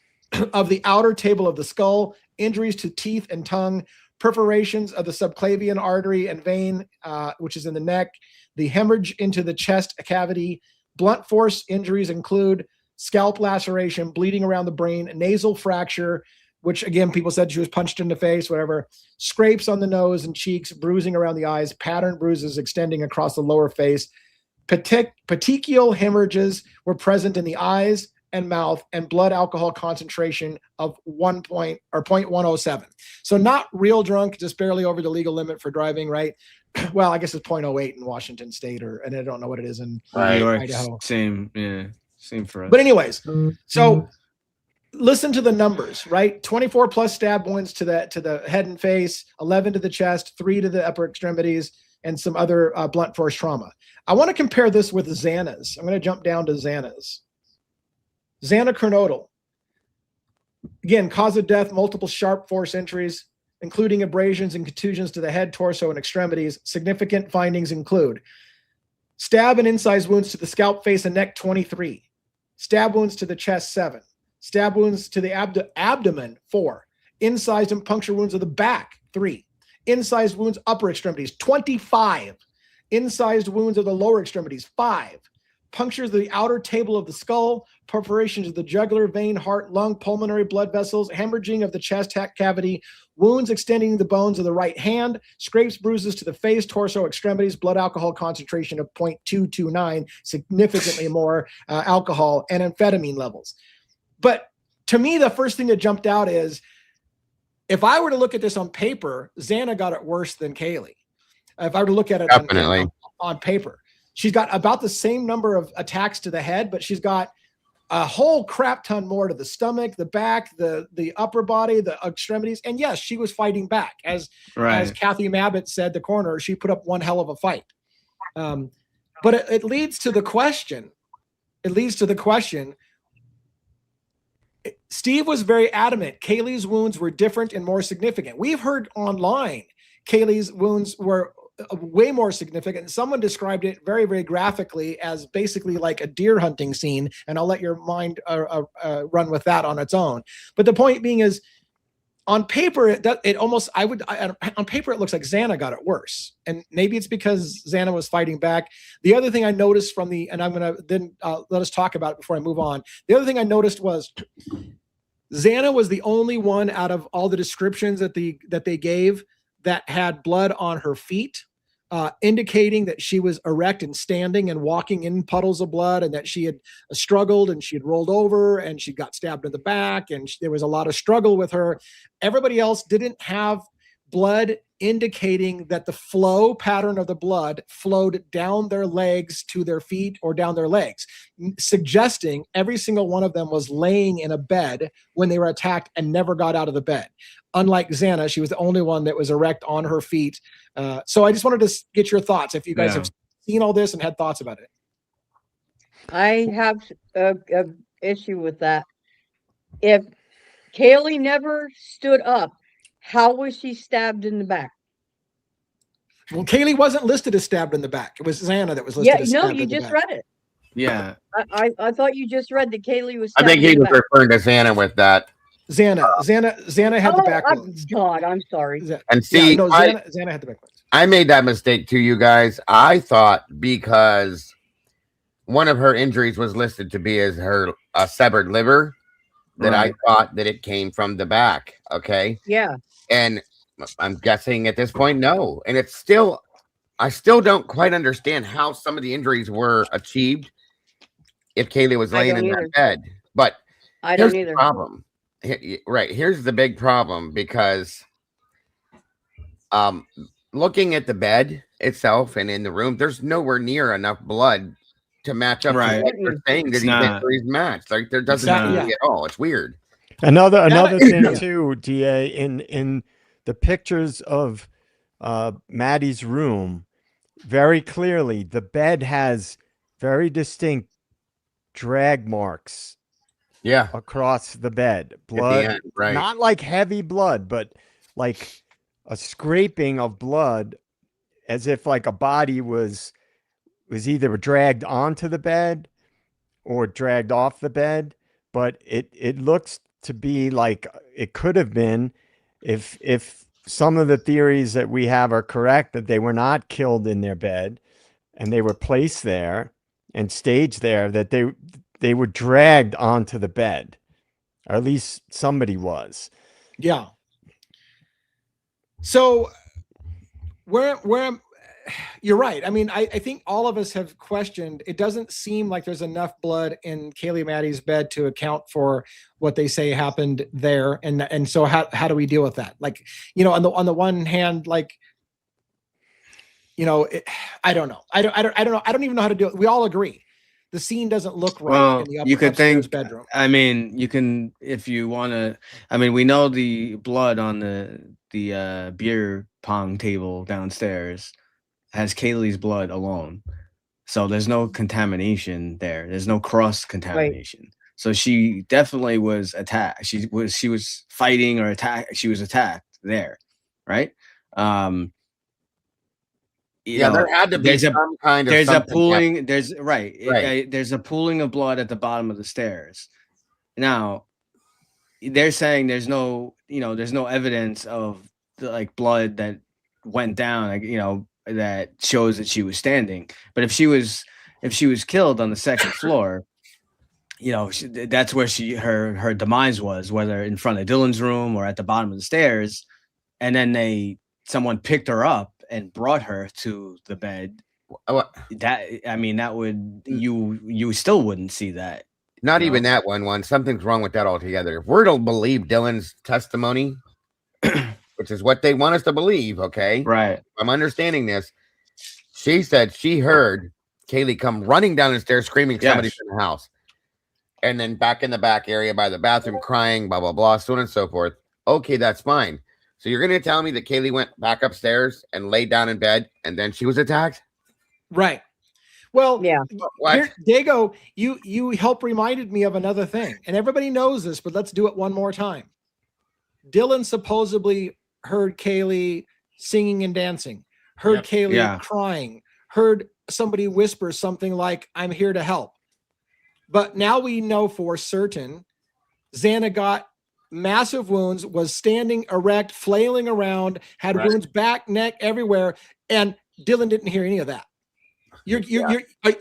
of the outer table of the skull, injuries to teeth and tongue, perforations of the subclavian artery and vein, which is in the neck, the hemorrhage into the chest cavity. Blunt force injuries include scalp laceration, bleeding around the brain, nasal fracture, which again, people said she was punched in the face, whatever, scrapes on the nose and cheeks, bruising around the eyes, patterned bruises extending across the lower face. Petechial hemorrhages were present in the eyes and mouth, and blood alcohol concentration of 0.107. So not real drunk, just barely over the legal limit for driving, right? Well, I guess it's 0.08 in Washington State, and I don't know what it is in New York. Idaho. Same for us. But anyways, so listen to the numbers, right? 24 plus stab wounds to the head and face, 11 to the chest, 3 to the upper extremities, and some other blunt force trauma. I want to compare this with Xana's. I'm going to jump down to Xana's. Xana Kernodle. Again, cause of death, multiple sharp force injuries, including abrasions and contusions to the head, torso, and extremities. Significant findings include stab and incised wounds to the scalp, face, and neck, 23. Stab wounds to the chest, 7. Stab wounds to the abdomen, 4. Incised and puncture wounds of the back, 3. Incised wounds, upper extremities, 25. Incised wounds of the lower extremities, 5. Punctures of the outer table of the skull, perforations of the jugular vein, heart, lung, pulmonary blood vessels, hemorrhaging of the chest cavity, wounds extending the bones of the right hand, scrapes, bruises to the face, torso, extremities, blood alcohol concentration of 0.229, significantly more alcohol, and amphetamine levels. But to me, the first thing that jumped out is, if I were to look at this on paper, Xana got it worse than Kaylee. If I were to look at it on paper, she's got about the same number of attacks to the head, but she's got a whole crap ton more to the stomach, the back, the upper body, the extremities. And yes, she was fighting back. As Kathy Mabbitt said, the coroner, she put up one hell of a fight. But it leads to the question. Steve was very adamant. Kaylee's wounds were different and more significant. We've heard online Kaylee's wounds were way more significant. Someone described it very, very graphically as basically like a deer hunting scene. And I'll let your mind run with that on its own. But the point being is, on paper, on paper, it looks like Xana got it worse. And maybe it's because Xana was fighting back. The other thing I noticed and I'm going to then let us talk about it before I move on. The other thing I noticed was Xana was the only one out of all the descriptions that they gave that had blood on her feet, indicating that she was erect and standing and walking in puddles of blood, and that she had struggled and she had rolled over and she got stabbed in the back, and there was a lot of struggle with her. Everybody else didn't have blood indicating that the flow pattern of the blood flowed down their legs to their feet or down their legs, suggesting every single one of them was laying in a bed when they were attacked and never got out of the bed. Unlike Xana, she was the only one that was erect on her feet. So I just wanted to get your thoughts, if you guys have seen all this and had thoughts about it. I have a issue with that. If Kaylee never stood up, how was she stabbed in the back? Well, Kaylee wasn't listed as stabbed in the back. It was Xana that was listed as stabbed in the back. No, you just read it. Yeah. I thought you just read that Kaylee was I stabbed think he was referring to Xana with that. Xana had the back wounds. God, I'm sorry. And see, Xana had the back wounds. I made that mistake too, you guys. I thought because one of her injuries was listed to be as her severed liver, that I thought that it came from the back. Okay. Yeah. And I'm guessing at this point, no. And it's still, I still don't quite understand how some of the injuries were achieved if Kaylee was laying in that bed. But I don't either. The problem. Right. Here's the big problem, because looking at the bed itself and in the room, there's nowhere near enough blood to match up to what you're saying that these injuries match. Like, there doesn't at all. It's weird. Another thing too, DA, in the pictures of Maddie's room, very clearly the bed has very distinct drag marks across the bed. Blood, not like heavy blood, but like a scraping of blood, as if like a body was either dragged onto the bed or dragged off the bed. But it looks to be like it could have been, if some of the theories that we have are correct, that they were not killed in their bed and they were placed there and staged there, that they were dragged onto the bed, or at least somebody was. Yeah. So where you're right. I mean, I think all of us have questioned. It doesn't seem like there's enough blood in Kaylee Maddie's bed to account for what they say happened there. And so how do we deal with that? Like, you know, on the one hand, like, you know, I don't know. I don't know. I don't even know how to do it. We all agree the scene doesn't look right in the upstairs bedroom. I mean, you can, if you want to. I mean, we know the blood on the beer pong table downstairs has Kaylee's blood alone, so there's no contamination there. There's no cross contamination. Right. So she definitely was attacked. She was fighting or attacked. She was attacked there, right? There had to be some kind of. There's a pooling. There's a pooling of blood at the bottom of the stairs. Now, they're saying there's no, there's no evidence of like blood that went down, like, that shows that she was standing. But if she was killed on the second floor, that's where her demise was, whether in front of Dylan's room or at the bottom of the stairs. And then someone picked her up and brought her to the bed. That would, you still wouldn't see that. Not even that one. Something's wrong with that altogether. If we're to believe Dylan's testimony, which is what they want us to believe, okay? Right. I'm understanding this. She said she heard Kaylee come running down the stairs screaming somebody's in the house. And then back in the back area by the bathroom crying, blah, blah, blah, so on and so forth. Okay, that's fine. So you're going to tell me that Kaylee went back upstairs and laid down in bed and then she was attacked? Right. Well, Yeah. Here, Dago, you help reminded me of another thing, and everybody knows this, but let's do it one more time. Dylan supposedly heard Kaylee singing and dancing, heard Kaylee crying, heard somebody whisper something like, "I'm here to help." But now we know for certain Xana got massive wounds, was standing erect, flailing around, had wounds back, neck, everywhere, and Dylan didn't hear any of that.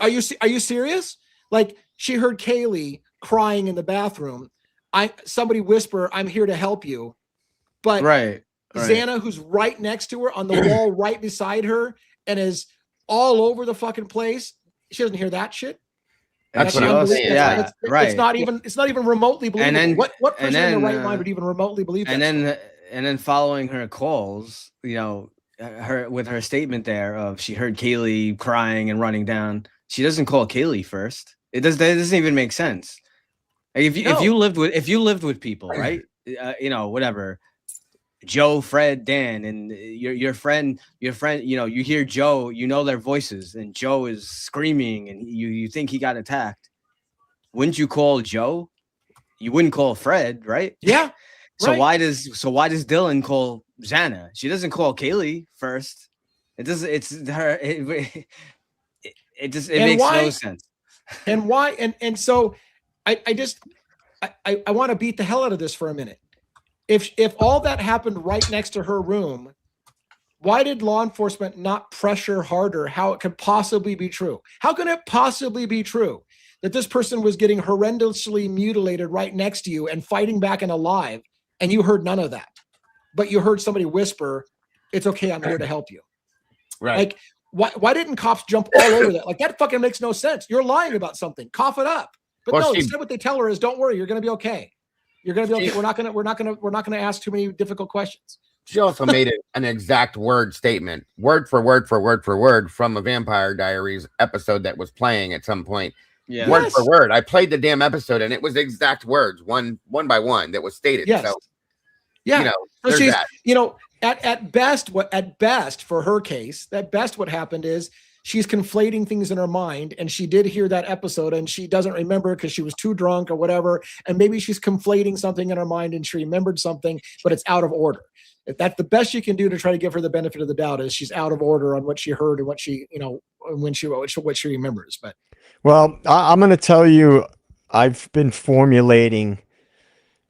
Are you serious? Like, she heard Kaylee crying in the bathroom. Somebody whisper, "I'm here to help you." But Xana, who's right next to her on the wall, right beside her, and is all over the fucking place, she doesn't hear that shit. That's what I'm saying. Yeah, It's not even remotely believable. And then, what person in their right mind would even remotely believe that? And then following her calls, her statement there of she heard Kaylee crying and running down, she doesn't call Kaylee first. That doesn't even make sense. Like if you lived with people, right? Whatever, Joe, Fred, Dan, and your friend, you hear Joe, their voices, and Joe is screaming, and you think he got attacked. Wouldn't you call Joe? You wouldn't call Fred, right? Yeah. So why does Dylan call Xana? She doesn't call Kaylee first. It does. It's her. It makes no sense. And why? And so I want to beat the hell out of this for a minute. If all that happened right next to her room, why did law enforcement not pressure harder how it could possibly be true? How can it possibly be true that this person was getting horrendously mutilated right next to you and fighting back and alive, and you heard none of that, but you heard somebody whisper, "It's okay, I'm here to help you." Right. Like, why didn't cops jump all over that? Like, that fucking makes no sense. You're lying about something. Cough it up. But no, instead what they tell her is, "Don't worry, you're going to be okay. You're going to be okay. We're not going to ask too many difficult questions." She also made an exact word statement, word for word from a Vampire Diaries episode that was playing at some point. Yeah. Word for word. I played the damn episode and it was exact words, one by one, that was stated. Yes. So, yeah. So she's, that. At best, for her case, what happened is she's conflating things in her mind, and she did hear that episode and she doesn't remember because she was too drunk or whatever. And maybe she's conflating something in her mind and she remembered something, but it's out of order. If that's the best you can do to try to give her the benefit of the doubt, is she's out of order on what she heard and what she, what she remembers. But I'm going to tell you, I've been formulating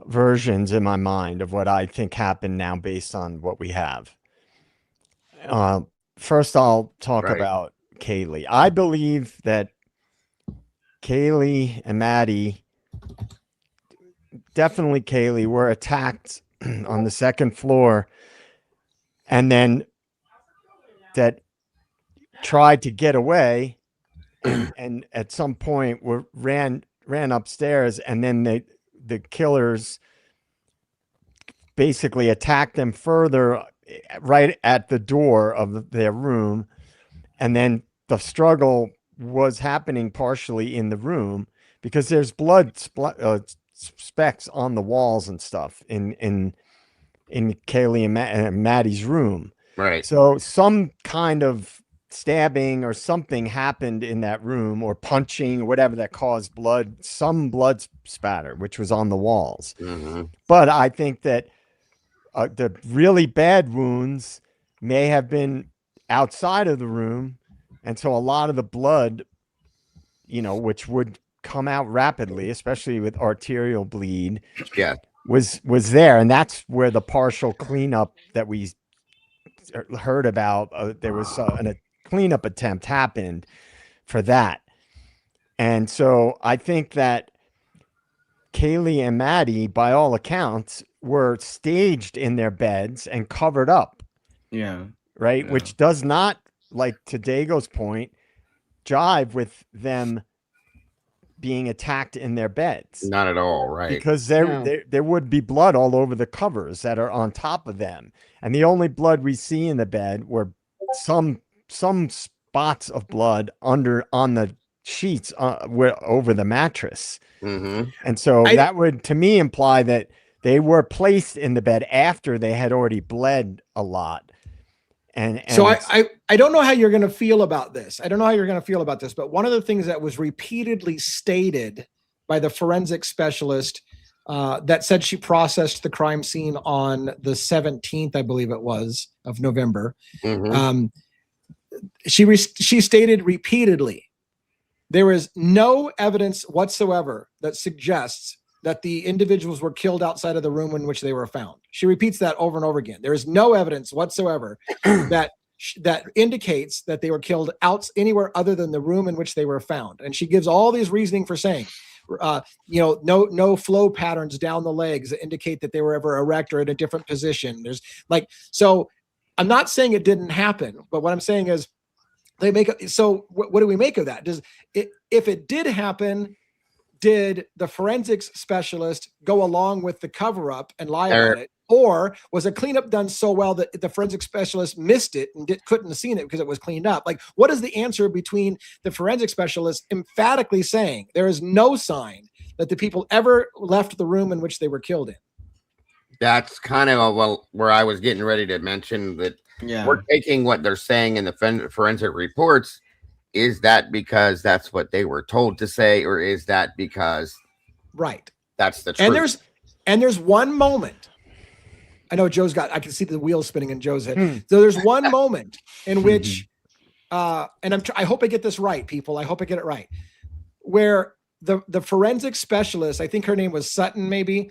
versions in my mind of what I think happened now based on what we have. First, I'll talk about Kaylee. I believe that Kaylee and Maddie, definitely Kaylee, were attacked on the second floor, and then that tried to get away, and at some point ran upstairs, and then the killers basically attacked them further right at the door of their room. And then the struggle was happening partially in the room because there's blood specks on the walls and stuff in Kaylee and Maddie's room. Right. So some kind of stabbing or something happened in that room, or punching or whatever, that caused some blood spatter, which was on the walls. Mm-hmm. But I think that the really bad wounds may have been outside of the room. And so a lot of the blood, which would come out rapidly, especially with arterial bleed, was there, and that's where the partial cleanup that we heard about. There was a cleanup attempt happened for that, and so I think that Kaylee and Maddie, by all accounts, were staged in their beds and covered up. Yeah. Right, Yeah. which does not, like to Dago's point, jive with them being attacked in their beds. Not at all, right? Because No. there would be blood all over the covers that are on top of them, and the only blood we see in the bed were some spots of blood on the sheets over the mattress. Mm-hmm. And so that would, to me, imply that they were placed in the bed after they had already bled a lot. And so I don't know how you're going to feel about this. I don't know how you're going to feel about this, but one of the things that was repeatedly stated by the forensic specialist that said she processed the crime scene on the 17th, I believe it was, of November. Mm-hmm. She stated repeatedly, there is no evidence whatsoever that suggests that the individuals were killed outside of the room in which they were found. She repeats that over and over again. There is no evidence whatsoever that indicates that they were killed anywhere other than the room in which they were found. And she gives all these reasoning for saying, no flow patterns down the legs that indicate that they were ever erect or in a different position. So I'm not saying it didn't happen, but what I'm saying is what do we make of that? If it did happen, did the forensics specialist go along with the cover up and lie about it? Or was a cleanup done so well that the forensic specialist missed it and couldn't have seen it because it was cleaned up? Like, what is the answer between the forensic specialist emphatically saying there is no sign that the people ever left the room in which they were killed in? That's kind of where I was getting ready to mention that we're taking what they're saying in the forensic reports. Is that because that's what they were told to say, or is that because that's the truth? And there's one moment. I know I can see the wheels spinning in Joe's head. So there's one moment in which, I hope I get this right, people. I hope I get it right, where the forensic specialist, I think her name was Sutton, maybe,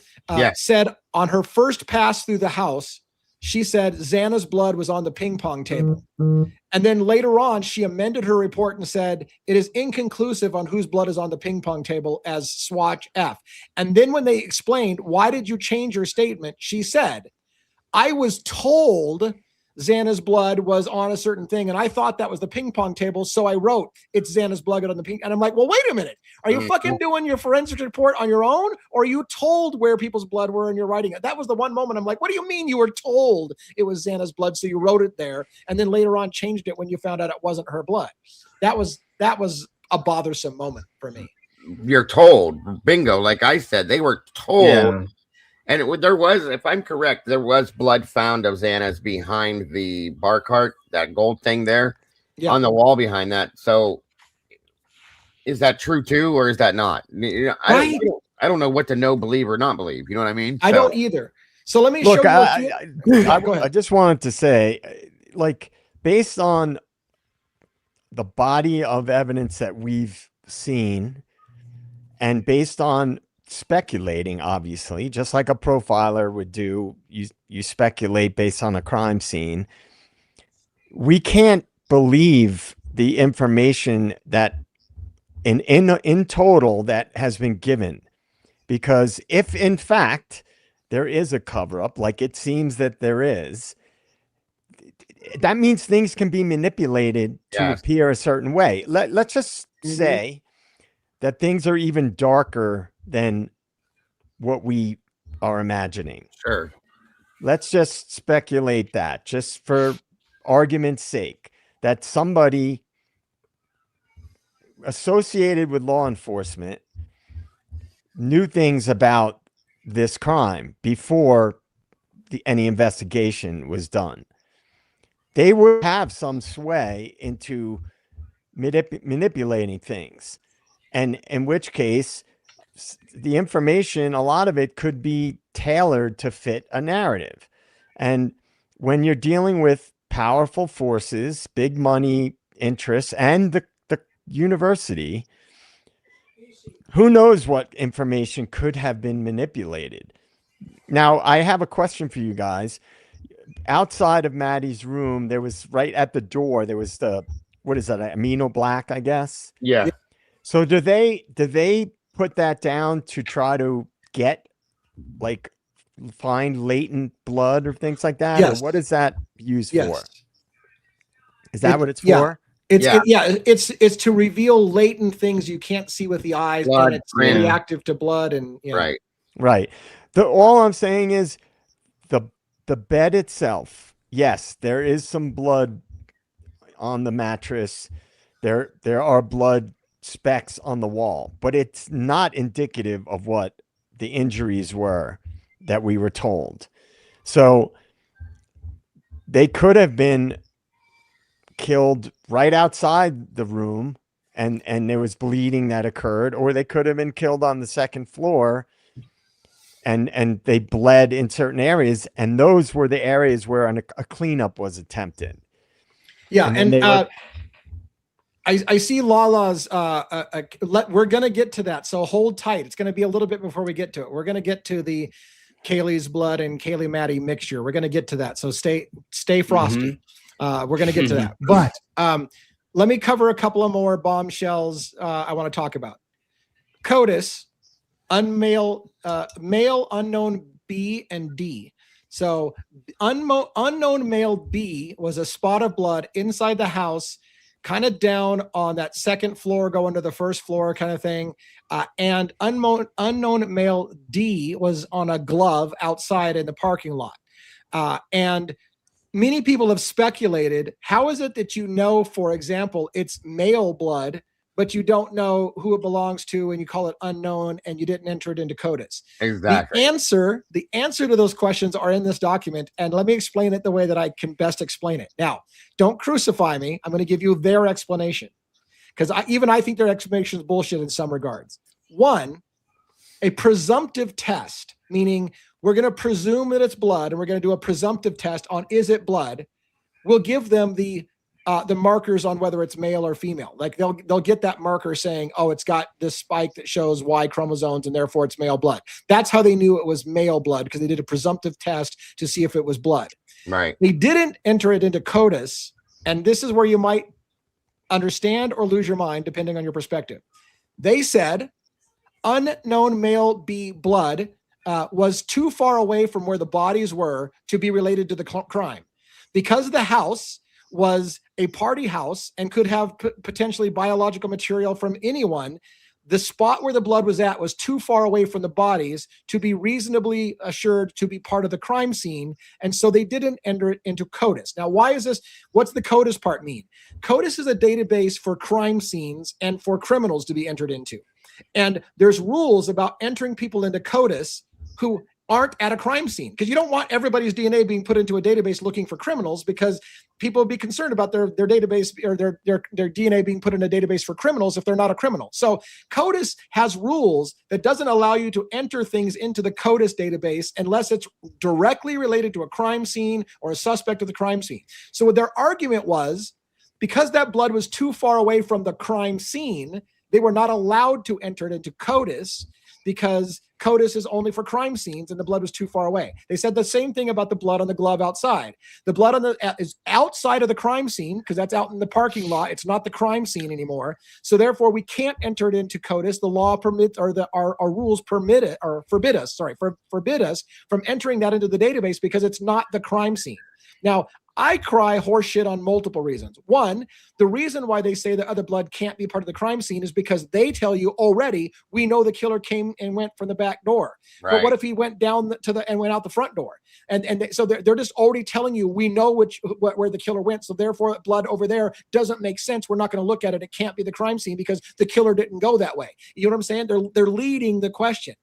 said on her first pass through the house, she said Xana's blood was on the ping pong table. And then later on, she amended her report and said, it is inconclusive on whose blood is on the ping pong table as swatch F. And then when they explained, why did you change your statement? She said, I was told Xana's blood was on a certain thing, and I thought that was the ping pong table, so I wrote, it's Xana's blood on the ping. And I'm like, well, wait a minute. Are you fucking doing your forensic report on your own, or are you told where people's blood were and you're writing it? That was the one moment I'm like, what do you mean you were told it was Xana's blood, so you wrote it there, and then later on changed it when you found out it wasn't her blood? That was a bothersome moment for me. You're told. Bingo. Like I said, they were told. Yeah. And there was, if I'm correct, there was blood found of Xana's behind the bar cart, that gold thing there on the wall behind that. So is that true too, or is that not? I don't know what to know, believe or not believe. You know what I mean? I don't either. So let me show you. I just wanted to say, like, based on the body of evidence that we've seen and based on speculating, obviously, just like a profiler would do, you speculate based on a crime scene. We can't believe the information that in total that has been given, because if in fact there is a cover-up, like it seems that there is, that means things can be manipulated to appear a certain way. Let's just say that things are even darker than what we are imagining. Sure. Let's just speculate that, just for argument's sake, that somebody associated with law enforcement knew things about this crime before any investigation was done. They would have some sway into manipulating things. And in which case, the information, a lot of it could be tailored to fit a narrative. And when you're dealing with powerful forces, big money interests, and the university, who knows what information could have been manipulated? Now, I have a question for you guys. Outside of Maddie's room, there was right at the door, there was what is that? Amino black, I guess. Yeah. So do they put that down to try to get like find latent blood or things like that? Or Yes. what is that used Yes. for? Is that what it's yeah. for? It's to reveal latent things you can't see with the eyes, Blood, and it's print. reactive to blood, and Right. Right. All I'm saying is the bed itself. Yes, there is some blood on the mattress. There are blood specks on the wall, but it's not indicative of what the injuries were that we were told. So they could have been killed right outside the room and there was bleeding that occurred, or they could have been killed on the second floor and they bled in certain areas, and those were the areas where a cleanup was attempted. Yeah, And I see Lala's. We're gonna get to that, so hold tight. It's gonna be a little bit before we get to it. We're gonna get to the Kaylee's blood and Kaylee Maddie mixture. We're gonna get to that, so stay frosty. We're gonna get to that, but let me cover a couple of more bombshells I want to talk about. CODIS, male unknown B and D. So unknown male B was a spot of blood inside the house, kind of down on that second floor, going to the first floor kind of thing. And unknown male D was on a glove outside in the parking lot. And many people have speculated, how is it that you know, for example, it's male blood, but you don't know who it belongs to and you call it unknown and you didn't enter it into CODIS? Exactly. The answer to those questions are in this document, and let me explain it the way that I can best explain it. Now, don't crucify me. I'm going to give you their explanation, because I think their explanation is bullshit in some regards. One, a presumptive test, meaning we're going to presume that it's blood and we're going to do a presumptive test on is it blood, will give them the markers on whether it's male or female. Like they'll get that marker saying, oh, it's got this spike that shows Y chromosomes and therefore it's male blood. That's how they knew it was male blood, because they did a presumptive test to see if it was blood. Right. They didn't enter it into CODIS, and this is where you might understand or lose your mind depending on your perspective. They said unknown male B blood was too far away from where the bodies were to be related to the crime, because the house was a party house and could have potentially biological material from anyone. The spot where the blood was at was too far away from the bodies to be reasonably assured to be part of the crime scene. And so they didn't enter it into CODIS. Now, why is this? What's the CODIS part mean? CODIS is a database for crime scenes and for criminals to be entered into. And there's rules about entering people into CODIS who aren't at a crime scene, because you don't want everybody's DNA being put into a database looking for criminals, because people would be concerned about their database or their DNA being put in a database for criminals if they're not a criminal. So CODIS has rules that doesn't allow you to enter things into the CODIS database unless it's directly related to a crime scene or a suspect of the crime scene. So what their argument was, because that blood was too far away from the crime scene, they were not allowed to enter it into CODIS, because CODIS is only for crime scenes and the blood was too far away. They said the same thing about the blood on the glove outside. The blood on is outside of the crime scene, because that's out in the parking lot. It's not the crime scene anymore. So therefore we can't enter it into CODIS. The law permits, or our rules permit it, or forbid us from entering that into the database, because it's not the crime scene. Now, I cry horseshit on multiple reasons. One, the reason why they say that other blood can't be part of the crime scene is because they tell you already, we know the killer came and went from the back door. Right. But what if he went down and went out the front door? So they're just already telling you, we know where the killer went. So therefore blood over there doesn't make sense. We're not going to look at it. It can't be the crime scene because the killer didn't go that way. You know what I'm saying? They're leading the question.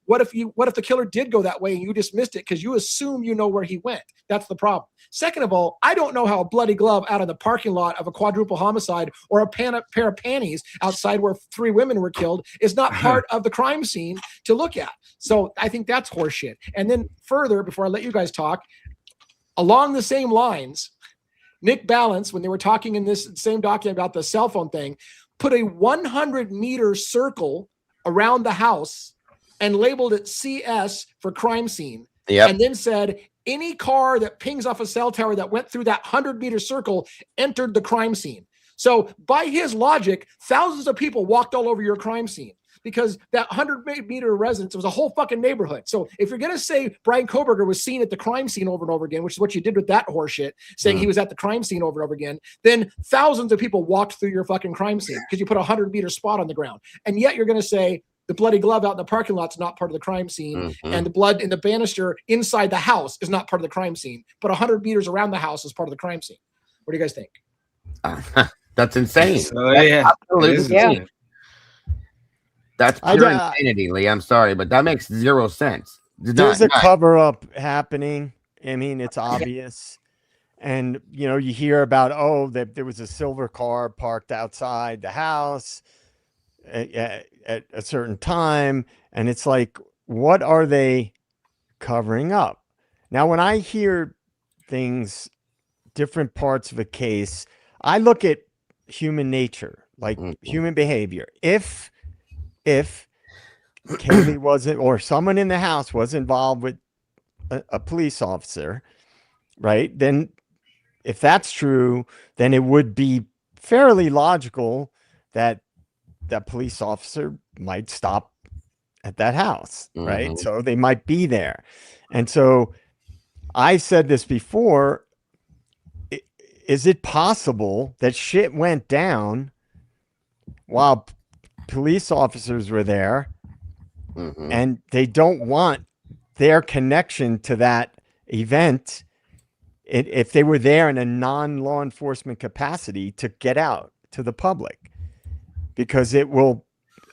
What if the killer did go that way and you dismissed it because you assume you know where he went? That's the problem. Second of all, I don't know how a bloody glove out of the parking lot of a quadruple homicide or a pair of panties outside where 3 women were killed is not part of the crime scene to look at. So I think that's horseshit. And then further, before I let you guys talk, along the same lines, Nick Balance, when they were talking in this same document about the cell phone thing, put a 100-meter circle around the house and labeled it CS for crime scene. Yep. And then said any car that pings off a cell tower that went through that 100-meter circle entered the crime scene. So by his logic, thousands of people walked all over your crime scene because that 100-meter residence was a whole fucking neighborhood. So if you're going to say Brian Koberger was seen at the crime scene over and over again, which is what you did with that horseshit, saying he was at the crime scene over and over again, then thousands of people walked through your fucking crime scene because you put a 100-meter spot on the ground. And yet you're going to say the bloody glove out in the parking lot is not part of the crime scene, and the blood in the banister inside the house is not part of the crime scene, but 100 meters around the house is part of the crime scene. What do you guys think? That's insane. So, That's yeah, absolutely it is Yeah. insane. That's pure insanity, Lee. I'm sorry, but that makes zero sense. There's a cover up happening. I mean, it's obvious. And, you know, you hear about, oh, there was a silver car parked outside the house at a certain time. And it's like, what are they covering up? Now, when I hear things, different parts of a case, I look at human nature, like human behavior. If Kaylee wasn't, or someone in the house was involved with a police officer, right? Then if that's true, then it would be fairly logical that that police officer might stop at that house, right? So they might be there. And so I said this before, is it possible that shit went down while police officers were there and they don't want their connection to that event, if they were there in a non-law enforcement capacity, to get out to the public, because it will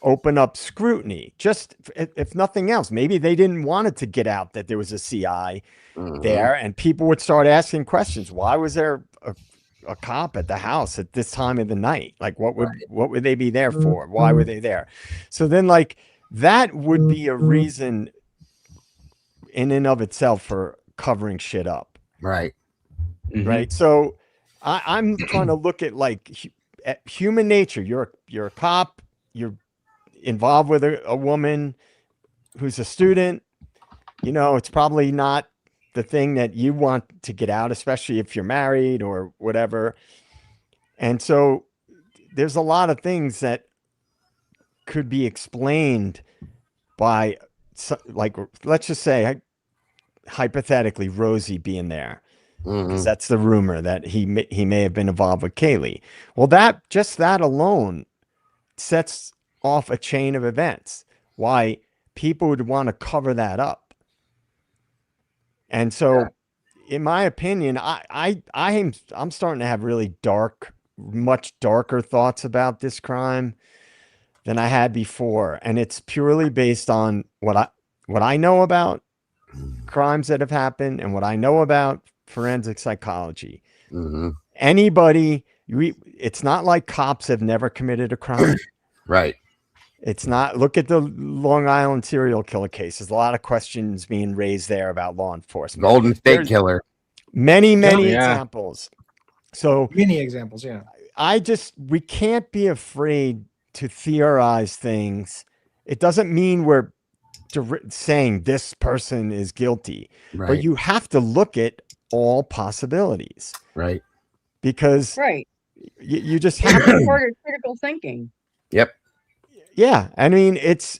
open up scrutiny? Just if nothing else, maybe they didn't want it to get out that there was a CI there, and people would start asking questions. Why was there a cop at the house at this time of the night? Like, what would they be there for? Why were they there? So then, like, that would be a reason in and of itself for covering shit up. Right. Right. So I'm trying to look at, like, at human nature. You're a cop, you're involved with a woman who's a student. You know, it's probably not the thing that you want to get out, especially if you're married or whatever. And so there's a lot of things that could be explained by, like, let's just say, hypothetically, Rosie being there, because that's the rumor that he may have been involved with Kaylee. Well, that alone sets off a chain of events why people would want to cover that up. And so, in my opinion, I'm starting to have really much darker thoughts about this crime than I had before, and it's purely based on what I know about crimes that have happened and what I know about forensic psychology. Anybody, it's not like cops have never committed a crime. Right. It's not. Look at the Long Island serial killer cases. A lot of questions being raised there about law enforcement. Golden State Killer. Many examples. So Many examples, yeah. we can't be afraid to theorize things. It doesn't mean we're saying this person is guilty, but you have to look at all possibilities. Right. Because you just have to. Part of critical thinking. Yep. Yeah, I mean, it's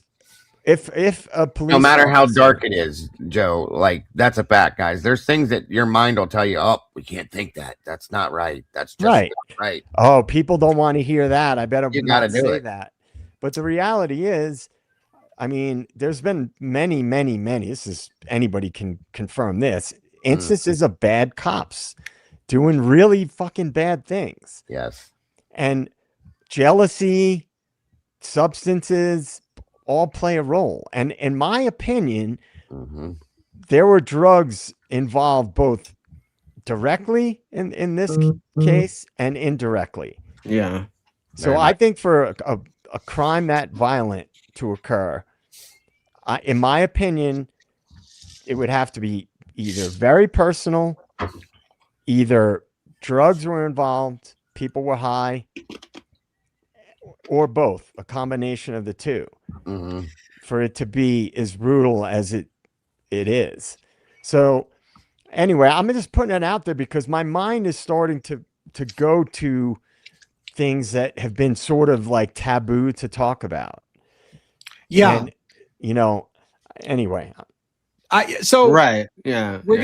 if a police, no matter how dark it is, Joe, like, that's a fact, guys. There's things that your mind will tell you, oh, we can't think that. That's not right. That's just not right. Oh, people don't want to hear that. I better not say that. But the reality is, I mean, there's been many. This is, anybody can confirm this, instances of bad cops doing really fucking bad things. Yes. And jealousy, substances all play a role. And in my opinion, there were drugs involved both directly in this case and indirectly. Yeah. So I think for a crime that violent to occur, in my opinion, it would have to be either very personal, either drugs were involved, people were high, or both, a combination of the two. for it to be as brutal as it is. So anyway, I'm just putting it out there because my mind is starting to go to things that have been sort of like taboo to talk about. Yeah. And, you know, anyway. Right. Yeah. We're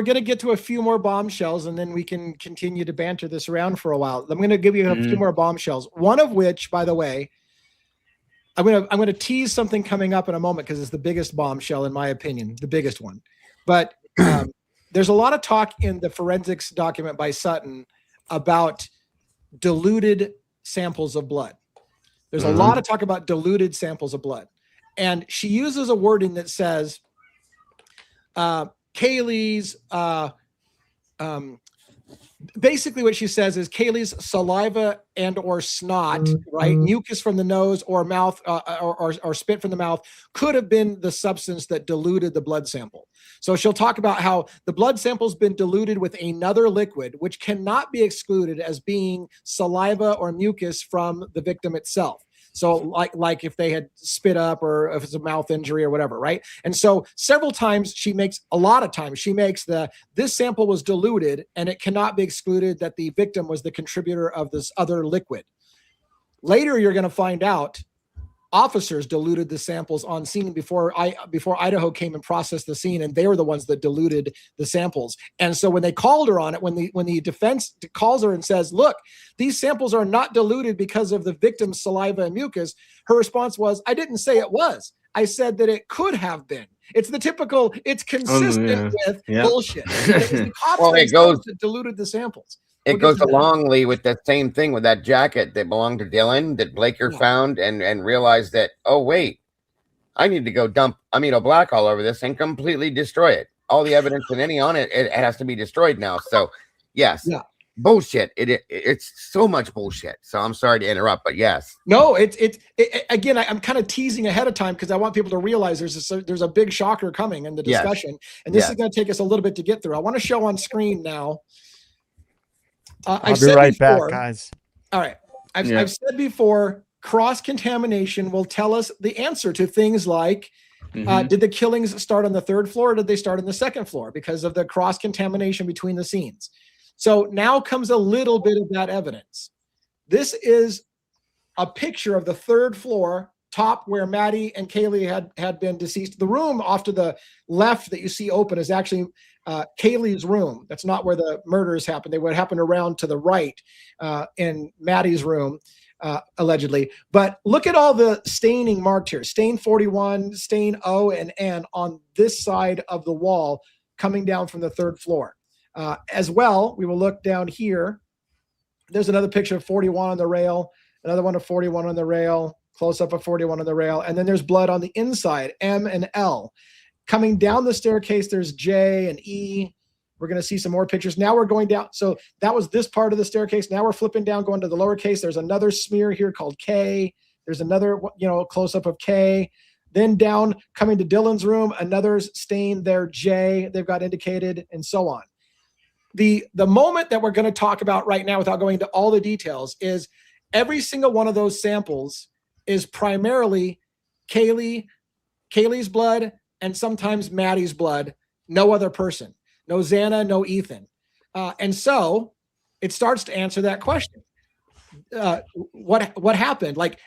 gonna get to a few more bombshells, and then we can continue to banter this around for a while. I'm gonna give you a few more bombshells. One of which, by the way, I'm gonna tease something coming up in a moment because it's the biggest bombshell in my opinion, the biggest one. But there's a lot of talk in the forensics document by Sutton about diluted samples of blood. There's a lot of talk about diluted samples of blood, and she uses a wording that says Kaylee's basically what she says is Kaylee's saliva and or snot, right? Mucus from the nose or mouth or spit from the mouth could have been the substance that diluted the blood sample. So she'll talk about how the blood sample's been diluted with another liquid, which cannot be excluded as being saliva or mucus from the victim itself. So like if they had spit up or if it's a mouth injury or whatever, right? And so several times a lot of times she makes this sample was diluted and it cannot be excluded that the victim was the contributor of this other liquid. Later, you're going to find out officers diluted the samples on scene before Idaho came and processed the scene, and they were the ones that diluted the samples. And so when they called her on it, when the defense calls her and says, look, these samples are not diluted because of the victim's saliva and mucus, her response was, I didn't say it was. I said that it could have been. It's the typical, it's consistent with bullshit. The cops that diluted the samples. It goes alongly with that same thing with that jacket that belonged to Dylan that Blaker found and realized that, oh, wait, I need to go dump amino black all over this and completely destroy it. All the evidence and any on it, it has to be destroyed now. So, yes, bullshit. It's so much bullshit. So I'm sorry to interrupt, but yes. No, again, I'm kind of teasing ahead of time because I want people to realize there's a big shocker coming in the discussion. And this is going to take us a little bit to get through. I want to show on screen now. I'll be right back, guys. All right. I've said before, cross-contamination will tell us the answer to things like, did the killings start on the third floor or did they start on the second floor because of the cross-contamination between the scenes? So now comes a little bit of that evidence. This is a picture of the third floor, top where Maddie and Kaylee had been deceased. The room off to the left that you see open is actually Kaylee's room. That's not where the murders happened. They would happen around to the right in Maddie's room, allegedly. But look at all the staining marked here. Stain 41, stain O and N on this side of the wall coming down from the third floor. As well, we will look down here. There's another picture of 41 on the rail, another one of 41 on the rail, close up of 41 on the rail. And then there's blood on the inside, M and L. Coming down the staircase, there's J and E. We're going to see some more pictures. Now we're going down. So that was this part of the staircase. Now we're flipping down, going to the lowercase. There's another smear here called K. There's another, close-up of K. Then down, coming to Dylan's room, another stain there, J. They've got indicated, and so on. The moment that we're going to talk about right now, without going into all the details, is every single one of those samples is primarily Kaylee's blood, and sometimes Maddie's blood, no other person, no Xana, no Ethan. And so it starts to answer that question. What happened? Like,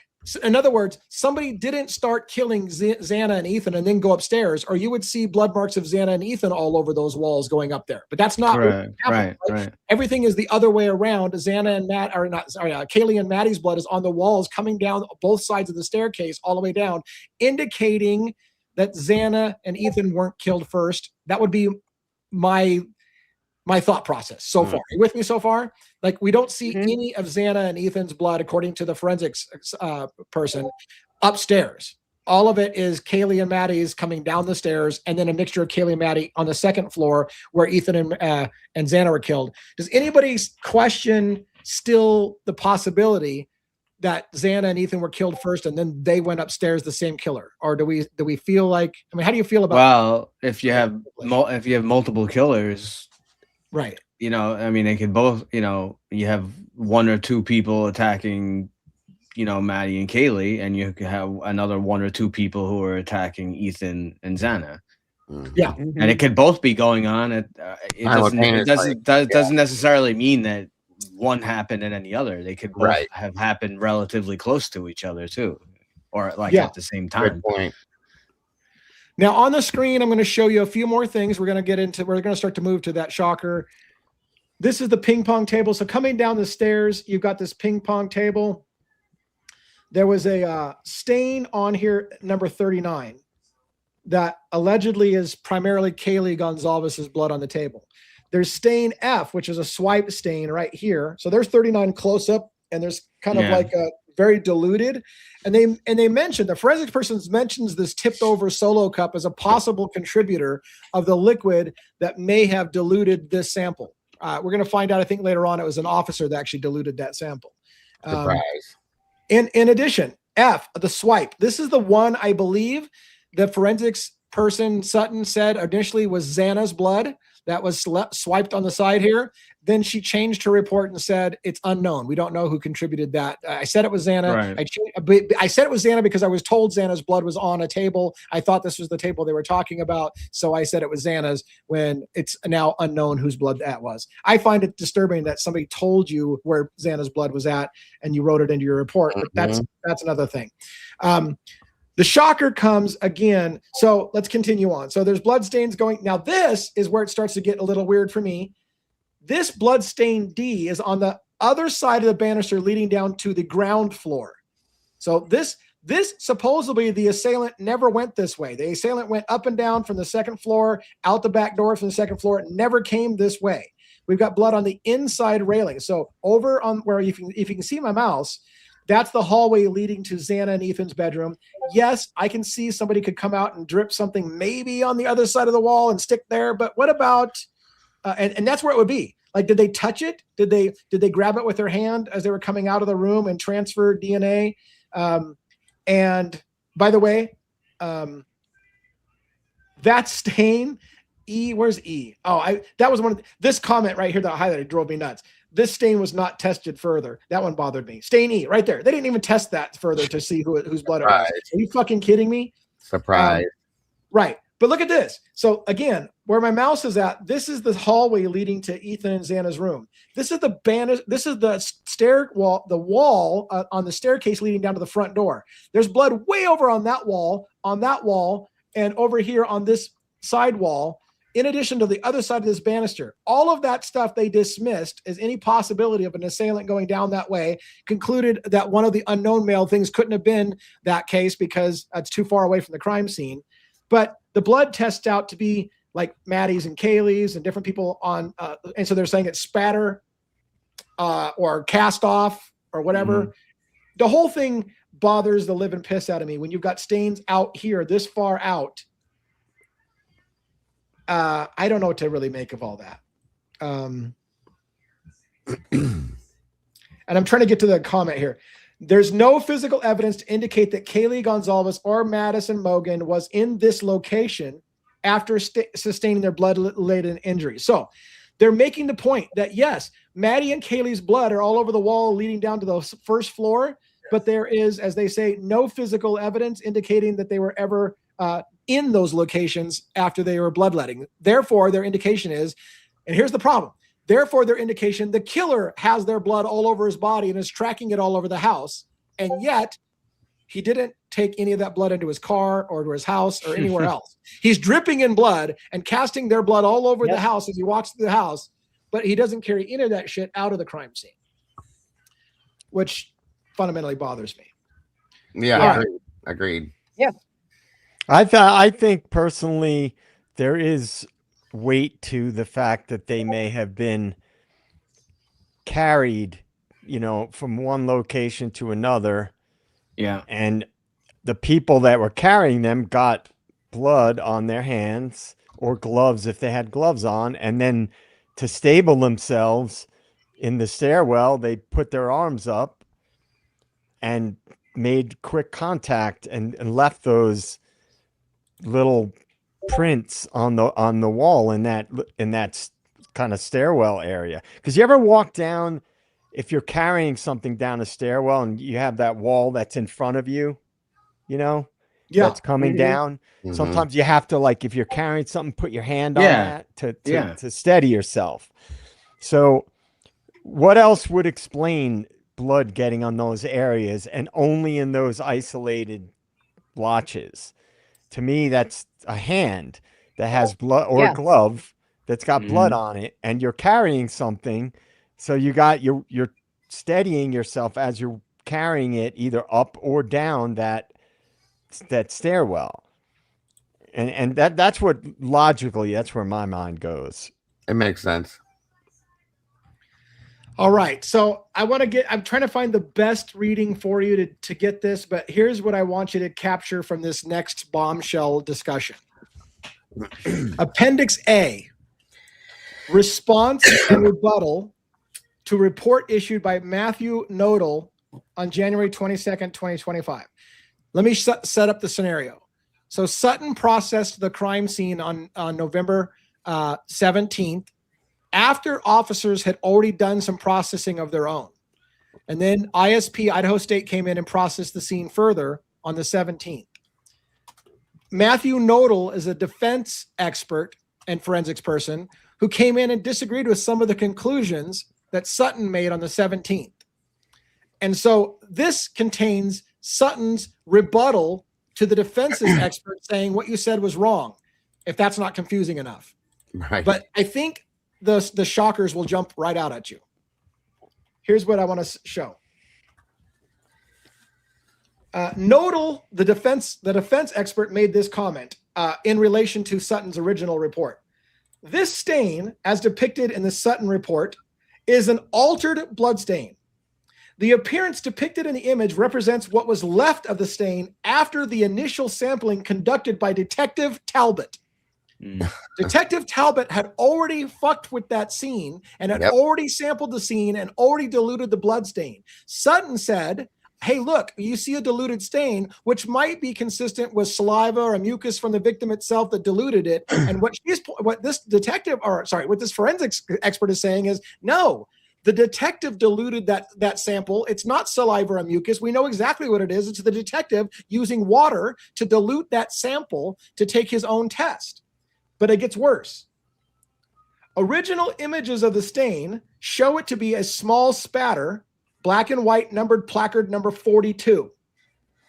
in other words, somebody didn't start killing Xana and Ethan and then go upstairs, or you would see blood marks of Xana and Ethan all over those walls going up there. But that's not what happened. Right. Everything is the other way around. Kaylee and Maddie's blood is on the walls coming down both sides of the staircase all the way down, indicating that Xana and Ethan weren't killed first. That would be my thought process so far. Are you with me so far? Like, we don't see any of Xana and Ethan's blood, according to the forensics person, upstairs. All of it is Kaylee and Maddie's coming down the stairs, and then a mixture of Kaylee and Maddie on the second floor where Ethan and Xana were killed. Does anybody question still the possibility that Xana and Ethan were killed first and then they went upstairs the same killer? Or do we feel like, I mean, how do you feel about Well, if you have multiple killers, right. I mean, they could both, you have one or two people attacking Maddie and Kaylee, and you could have another 1 or 2 people who are attacking Ethan and Xana. Yeah. And it could both be going on. It doesn't necessarily mean that one happened and then the other. They could both have happened relatively close to each other too, or like at the same time. Good point. Now on the screen, I'm going to show you a few more things. We're going to start to move to that shocker. This is the ping pong table. So coming down the stairs, you've got this ping pong table. There was a stain on here, number 39, that allegedly is primarily Kaylee Gonzalez's blood on the table. There's stain F, which is a swipe stain right here. So there's 39 close up, and there's kind of like a very diluted. And they mentioned, the forensic person mentions this tipped over solo cup as a possible contributor of the liquid that may have diluted this sample. We're going to find out, I think later on, it was an officer that actually diluted that sample. Surprise. In addition, F, the swipe. This is the one, I believe, the forensics person, Sutton, said initially was Xana's blood that was swiped on the side here. Then she changed her report and said it's unknown. We don't know who contributed that. I said it was Xana. Right. I said it was Xana because I was told Xana's blood was on a table. I thought this was the table they were talking about, so I said it was Xana's when it's now unknown whose blood that was. I find it disturbing that somebody told you where Xana's blood was at and you wrote it into your report, but that's another thing. The shocker comes again. So let's continue on. So there's blood stains going. Now this is where it starts to get a little weird for me. This blood stain D is on the other side of the banister leading down to the ground floor. So this supposedly the assailant never went this way. The assailant went up and down from the second floor, out the back door from the second floor. It never came this way. We've got blood on the inside railing. So over on where if you can see my mouse, that's the hallway leading to Xana and Ethan's bedroom. Yes, I can see somebody could come out and drip something maybe on the other side of the wall and stick there. But what about, and that's where it would be. Like, did they touch it? Did they grab it with their hand as they were coming out of the room and transfer DNA? And by the way, that stain, E, where's E? Oh, that was one of this comment right here that I highlighted drove me nuts. This stain was not tested further. That one bothered me. Stain E, right there. They didn't even test that further to see whose blood it was. Are you fucking kidding me? Surprise. Right. But look at this. So again, where my mouse is at, this is the hallway leading to Ethan and Xana's room. This is the stair wall, the wall on the staircase leading down to the front door. There's blood way over on that wall, and over here on this side wall, in addition to the other side of this banister. All of that stuff they dismissed as any possibility of an assailant going down that way, concluded that one of the unknown male things couldn't have been that case because it's too far away from the crime scene. But the blood tests out to be like Maddie's and Kaylee's and different people on, and so they're saying it's spatter or cast off or whatever. Mm-hmm. The whole thing bothers the living piss out of me when you've got stains out here this far out. I don't know what to really make of all that. And I'm trying to get to the comment here. There's no physical evidence to indicate that Kaylee Gonzalez or Madison Mogan was in this location after sustaining their blood-related injury. So they're making the point that, yes, Maddie and Kaylee's blood are all over the wall leading down to the first floor, but there is, as they say, no physical evidence indicating that they were ever in those locations after they were bloodletting. Therefore, their indication is, and here's the problem, therefore, their indication, the killer has their blood all over his body and is tracking it all over the house. And yet he didn't take any of that blood into his car or to his house or anywhere else. He's dripping in blood and casting their blood all over the house as he walks through the house, but he doesn't carry any of that shit out of the crime scene, which fundamentally bothers me. Yeah, agreed. Yeah. I think personally there is weight to the fact that they may have been carried, from one location to another. Yeah. And the people that were carrying them got blood on their hands or gloves if they had gloves on. And then to stable themselves in the stairwell, they put their arms up and made quick contact and left those little prints on the wall in that kind of stairwell area. Because you ever walk down if you're carrying something down a stairwell and you have that wall that's in front of you, you know, Yeah. that's coming down. Mhm. Sometimes you have to, like, if you're carrying something, put your hand on Yeah. that Yeah. to steady yourself. So what else would explain blood getting on those areas and only in those isolated blotches? To me, that's a hand that has blood, or a Yeah. glove that's got blood Mhm. on it, and you're carrying something. So you're steadying yourself as you're carrying it either up or down that stairwell. And that's what logically, that's where my mind goes. It makes sense. All right. So I'm trying to find the best reading for you to get this, but here's what I want you to capture from this next bombshell discussion. Appendix A, response and rebuttal to report issued by Matthew Nodal on January 22nd, 2025. Let me set up the scenario. So Sutton processed the crime scene on November 17th, after officers had already done some processing of their own. And then ISP Idaho State came in and processed the scene further on the 17th. Matthew Nodal is a defense expert and forensics person who came in and disagreed with some of the conclusions that Sutton made on the 17th. And so this contains Sutton's rebuttal to the defense's expert saying what you said was wrong, if that's not confusing enough. Right. But I think the shockers will jump right out at you. Here's what I want to show. Nodal, the defense expert, made this comment in relation to Sutton's original report. This stain, as depicted in the Sutton report, is an altered blood stain. The appearance depicted in the image represents what was left of the stain after the initial sampling conducted by Detective Talbot. Detective Talbot had already fucked with that scene and had already sampled the scene and already diluted the blood stain. Sutton said, hey, look, you see a diluted stain, which might be consistent with saliva or mucus from the victim itself that diluted it. And what this forensics expert is saying is, no, the detective diluted that sample. It's not saliva or mucus. We know exactly what it is. It's the detective using water to dilute that sample to take his own test. But it gets worse. Original images of the stain show it to be a small spatter, black and white, numbered placard number 42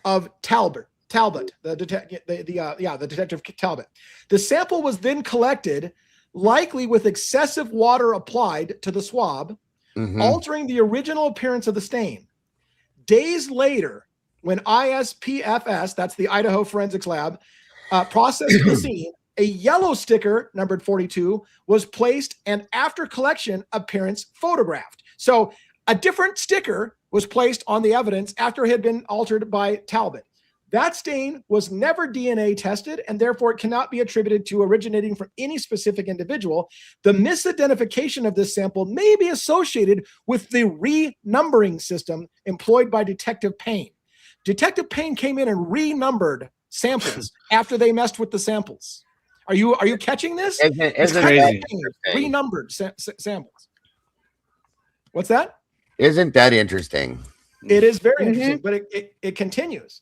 of Talbot, the detective Talbot. The sample was then collected, likely with excessive water applied to the swab, altering the original appearance of the stain. Days later, when ISPFS, that's the Idaho Forensics Lab, processed the scene, a yellow sticker, numbered 42, was placed, and after collection, appearance photographed. So a different sticker was placed on the evidence after it had been altered by Talbot. That stain was never DNA tested, and therefore it cannot be attributed to originating from any specific individual. The misidentification of this sample may be associated with the renumbering system employed by Detective Payne. Detective Payne came in and renumbered samples after they messed with the samples. Are you catching this? Isn't crazy. Renumbered samples. What's that? Isn't that interesting? It is very interesting, but it continues.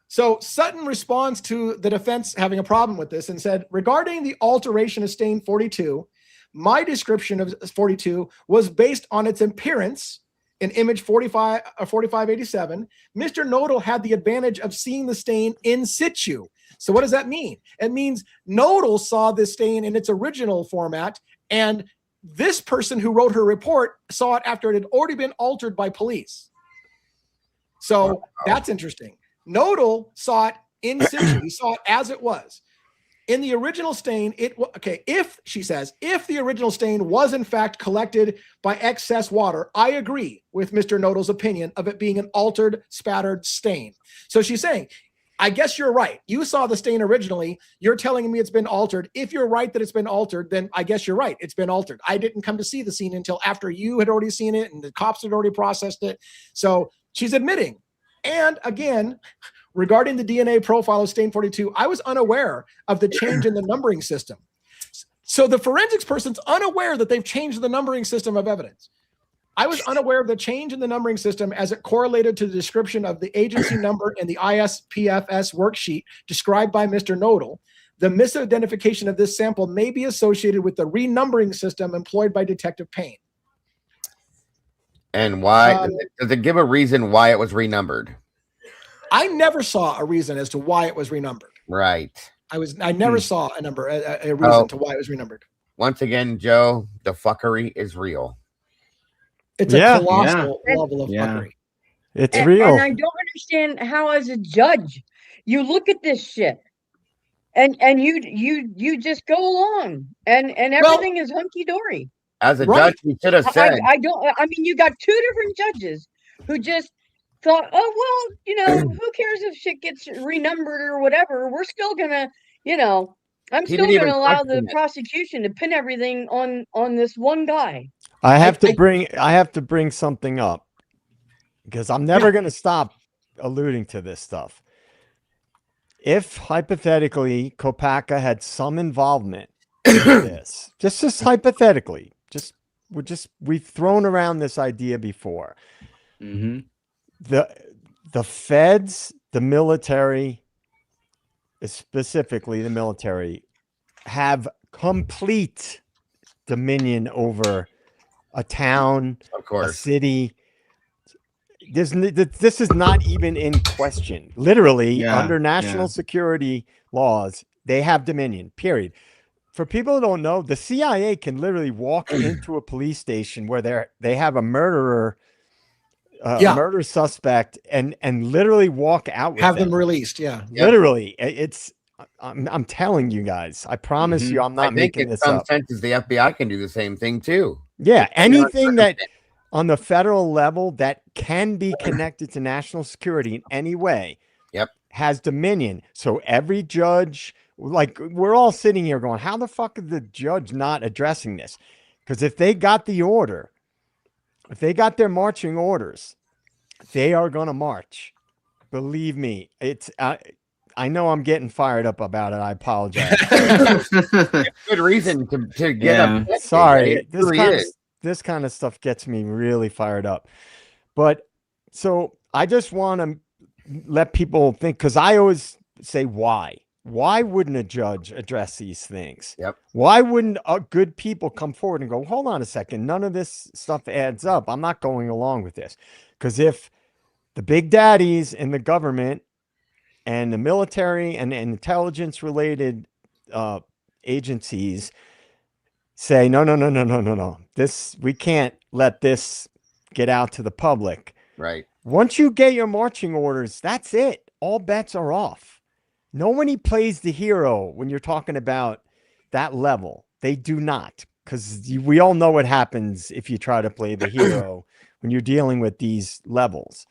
So Sutton responds to the defense having a problem with this and said, regarding the alteration of stain 42, my description of 42 was based on its appearance in image 4587. Mr. Nodal had the advantage of seeing the stain in situ. So what does that mean? It means Nodal saw this stain in its original format, and this person who wrote her report saw it after it had already been altered by police. So that's interesting. Nodal saw it in situ. He saw it as it was. In the original stain, if the original stain was in fact collected by excess water, I agree with Mr. Nodal's opinion of it being an altered, spattered stain. So she's saying, I guess you're right. You saw the stain originally. You're telling me it's been altered. If you're right that it's been altered, then I guess you're right. It's been altered. I didn't come to see the scene until after you had already seen it and the cops had already processed it. So she's admitting. And again, regarding the DNA profile of stain 42, I was unaware of the change in the numbering system. So the forensics person's unaware that they've changed the numbering system of evidence. I was unaware of the change in the numbering system as it correlated to the description of the agency number in the ISPFS worksheet described by Mr. Nodal. The misidentification of this sample may be associated with the renumbering system employed by Detective Payne. And why? Does it give a reason why it was renumbered? I never saw a reason as to why it was renumbered. Right. I never saw a reason to why it was renumbered. Once again, Joe, the fuckery is real. It's a colossal level of fuckery. It's real. And I don't understand how, as a judge, you look at this shit and you just go along and everything is hunky dory. As a judge, you should have said. I mean, you got two different judges who just thought, oh well, you know, who cares if shit gets renumbered or whatever? We're still gonna, you know, I'm still gonna allow the prosecution to pin everything on this one guy. I have to bring something up because I'm never going to stop alluding to this stuff. If hypothetically Kopacka had some involvement in this, just hypothetically, we've thrown around this idea before. Mm-hmm. The feds, the military, specifically the military, have complete dominion over a town, of course, a city. This is not even in question. Literally, under national security laws, they have dominion, period. For people who don't know, the CIA can literally walk into a police station where they have a murderer, murder suspect, and literally walk out with them released. Yeah, literally. I'm telling you guys. I promise you, I'm not making this up. In some senses, the FBI can do the same thing too. Yeah, anything that on the federal level that can be connected to national security in any way, has dominion. So every judge, like, we're all sitting here going, how the fuck is the judge not addressing this? Because if they got the order, if they got their marching orders, they are going to march. Believe me, it's I know I'm getting fired up about it. I apologize. Good reason to get up. Sorry. This kind of stuff gets me really fired up. But so I just want to let people think, because I always say, why? Why wouldn't a judge address these things? Yep. Why wouldn't good people come forward and go, hold on a second, none of this stuff adds up. I'm not going along with this. Because if the big daddies in the government and the military and intelligence related agencies say, no, we can't let this get out to the public. Right. Once you get your marching orders, that's it. All bets are off. Nobody plays the hero when you're talking about that level. They do not, because we all know what happens if you try to play the hero when you're dealing with these levels.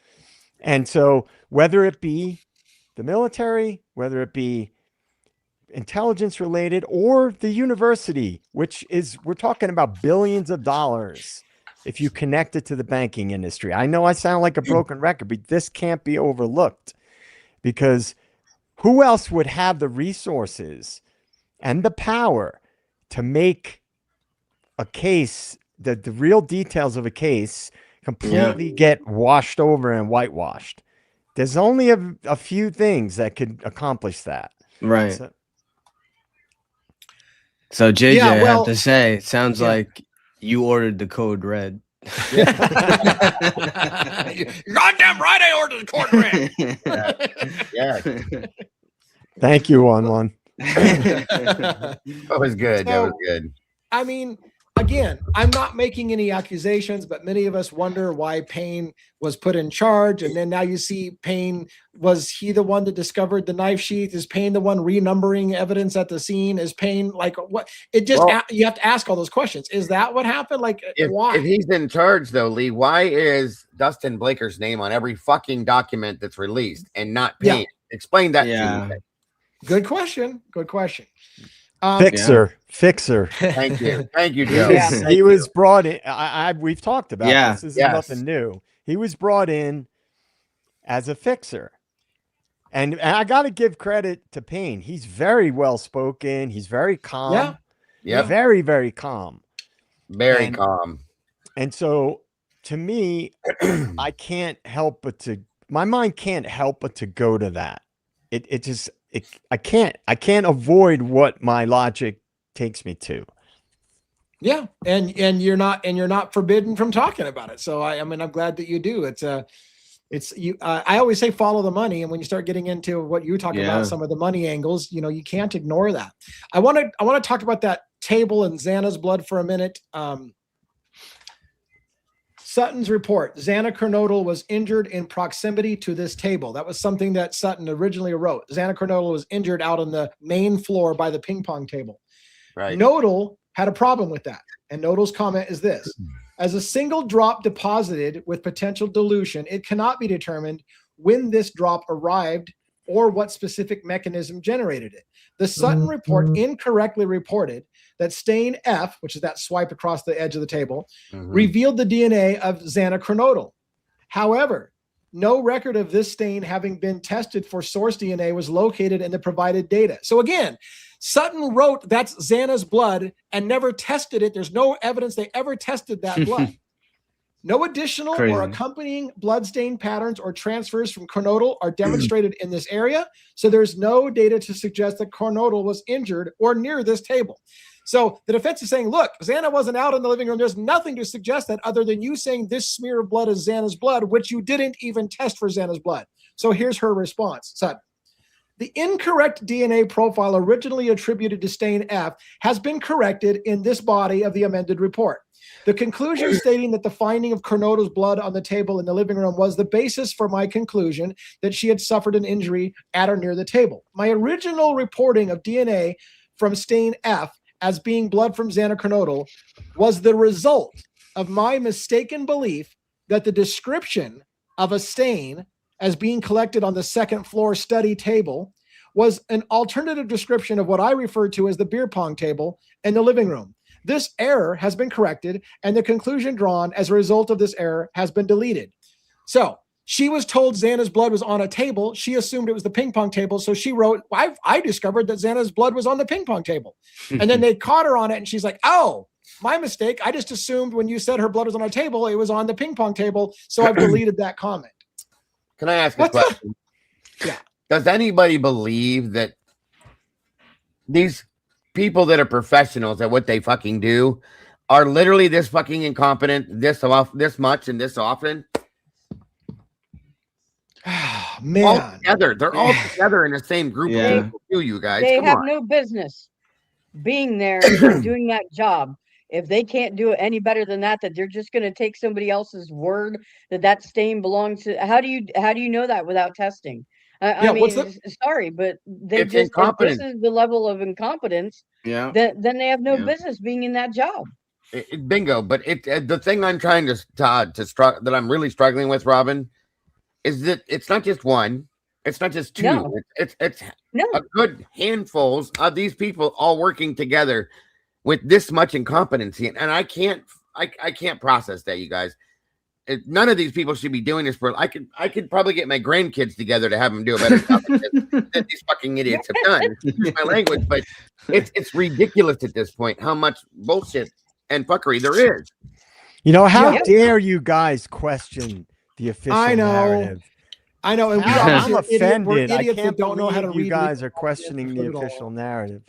And so whether it be the military, whether it be intelligence related, or the university, which is, we're talking about billions of dollars if you connect it to the banking industry. I know I sound like a broken record, but this can't be overlooked, because who else would have the resources and the power to make a case, the real details of a case, completely get washed over and whitewashed? There's only a few things that could accomplish that. Right. So JJ, I have to say, it sounds like you ordered the code red. You're goddamn right, I ordered the code red. Yeah. Thank you, One. That was good. That was good. I mean, again, I'm not making any accusations, but many of us wonder why Payne was put in charge. And then now you see Payne, was he the one that discovered the knife sheath? Is Payne the one renumbering evidence at the scene? Is Payne like what? It just, you have to ask all those questions. Is that what happened? Like, why? If he's in charge though, Lee, why is Dustin Blaker's name on every fucking document that's released and not Payne? Explain that to me. Good question. Good question. Fixer. Thank you, Joe. He was brought in. We've talked about this. This is nothing new. He was brought in as a fixer, and I got to give credit to Payne. He's very well spoken. He's very calm. Yeah. Very, very calm. Very calm. And so to me, I can't help but to, my mind can't help but to go to that. I can't avoid what my logic takes me to. Yeah, and you're not forbidden from talking about it. So I mean, I'm glad that you do. It's you. I always say follow the money, and when you start getting into what you talk about, some of the money angles, you know, you can't ignore that. I want to talk about that table and Xana's blood for a minute. Sutton's report: Xana Kernodle was injured in proximity to this table. That was something that Sutton originally wrote. Xana Kernodle was injured out on the main floor by the ping pong table. Right. Nodal had a problem with that. And Nodal's comment is this: as a single drop deposited with potential dilution, it cannot be determined when this drop arrived or what specific mechanism generated it. The Sutton report incorrectly reported that stain F, which is that swipe across the edge of the table, revealed the DNA of Xana Kernodle. However, no record of this stain having been tested for source DNA was located in the provided data. So again, Sutton wrote that's Xana's blood and never tested it. There's no evidence they ever tested that blood. No additional or accompanying bloodstain patterns or transfers from Kernodle are demonstrated in this area. So there's no data to suggest that Kernodle was injured or near this table. So the defense is saying, look, Xana wasn't out in the living room. There's nothing to suggest that other than you saying this smear of blood is Xana's blood, which you didn't even test for Xana's blood. So here's her response. Sutton: the incorrect DNA profile originally attributed to stain F has been corrected in this body of the amended report. The conclusion stating that the finding of Kernodle's blood on the table in the living room was the basis for my conclusion that she had suffered an injury at or near the table. My original reporting of DNA from stain F as being blood from Xana Kernodle was the result of my mistaken belief that the description of a stain as being collected on the second floor study table was an alternative description of what I referred to as the beer pong table in the living room. This error has been corrected, and the conclusion drawn as a result of this error has been deleted. So she was told Xana's blood was on a table. She assumed it was the ping pong table. So she wrote, I discovered that Xana's blood was on the ping pong table. And then they caught her on it, and she's like, oh, my mistake. I just assumed when you said her blood was on a table, it was on the ping pong table. So I've deleted that comment. Can I ask a question? Yeah. Does anybody believe that these people that are professionals at what they fucking do are literally this fucking incompetent, this much and this often? Man, all together. They're all together in the same group of people too, you guys. They Come have on. no business being there and doing that job. If they can't do it any better than that, that they're just going to take somebody else's word that stain belongs to. How do you know that without testing? I mean, sorry, but they It's just, if this incompetence. is the level of incompetence, then they have no business being in that job. Bingo. But the thing I'm trying that I'm really struggling with, Robin, is that it's not just one, it's not just two. No. It's a good handfuls of these people all working together with this much incompetency, and I can't process that, you guys. None of these people should be doing this for. I could probably get my grandkids together to have them do a better job than these fucking idiots have done. Excuse my language, but it's ridiculous at this point how much bullshit and fuckery there is. You know, how dare you guys question the official narrative? I know. And I'm offended. I can't don't know how to you read. guys are questioning the official narrative.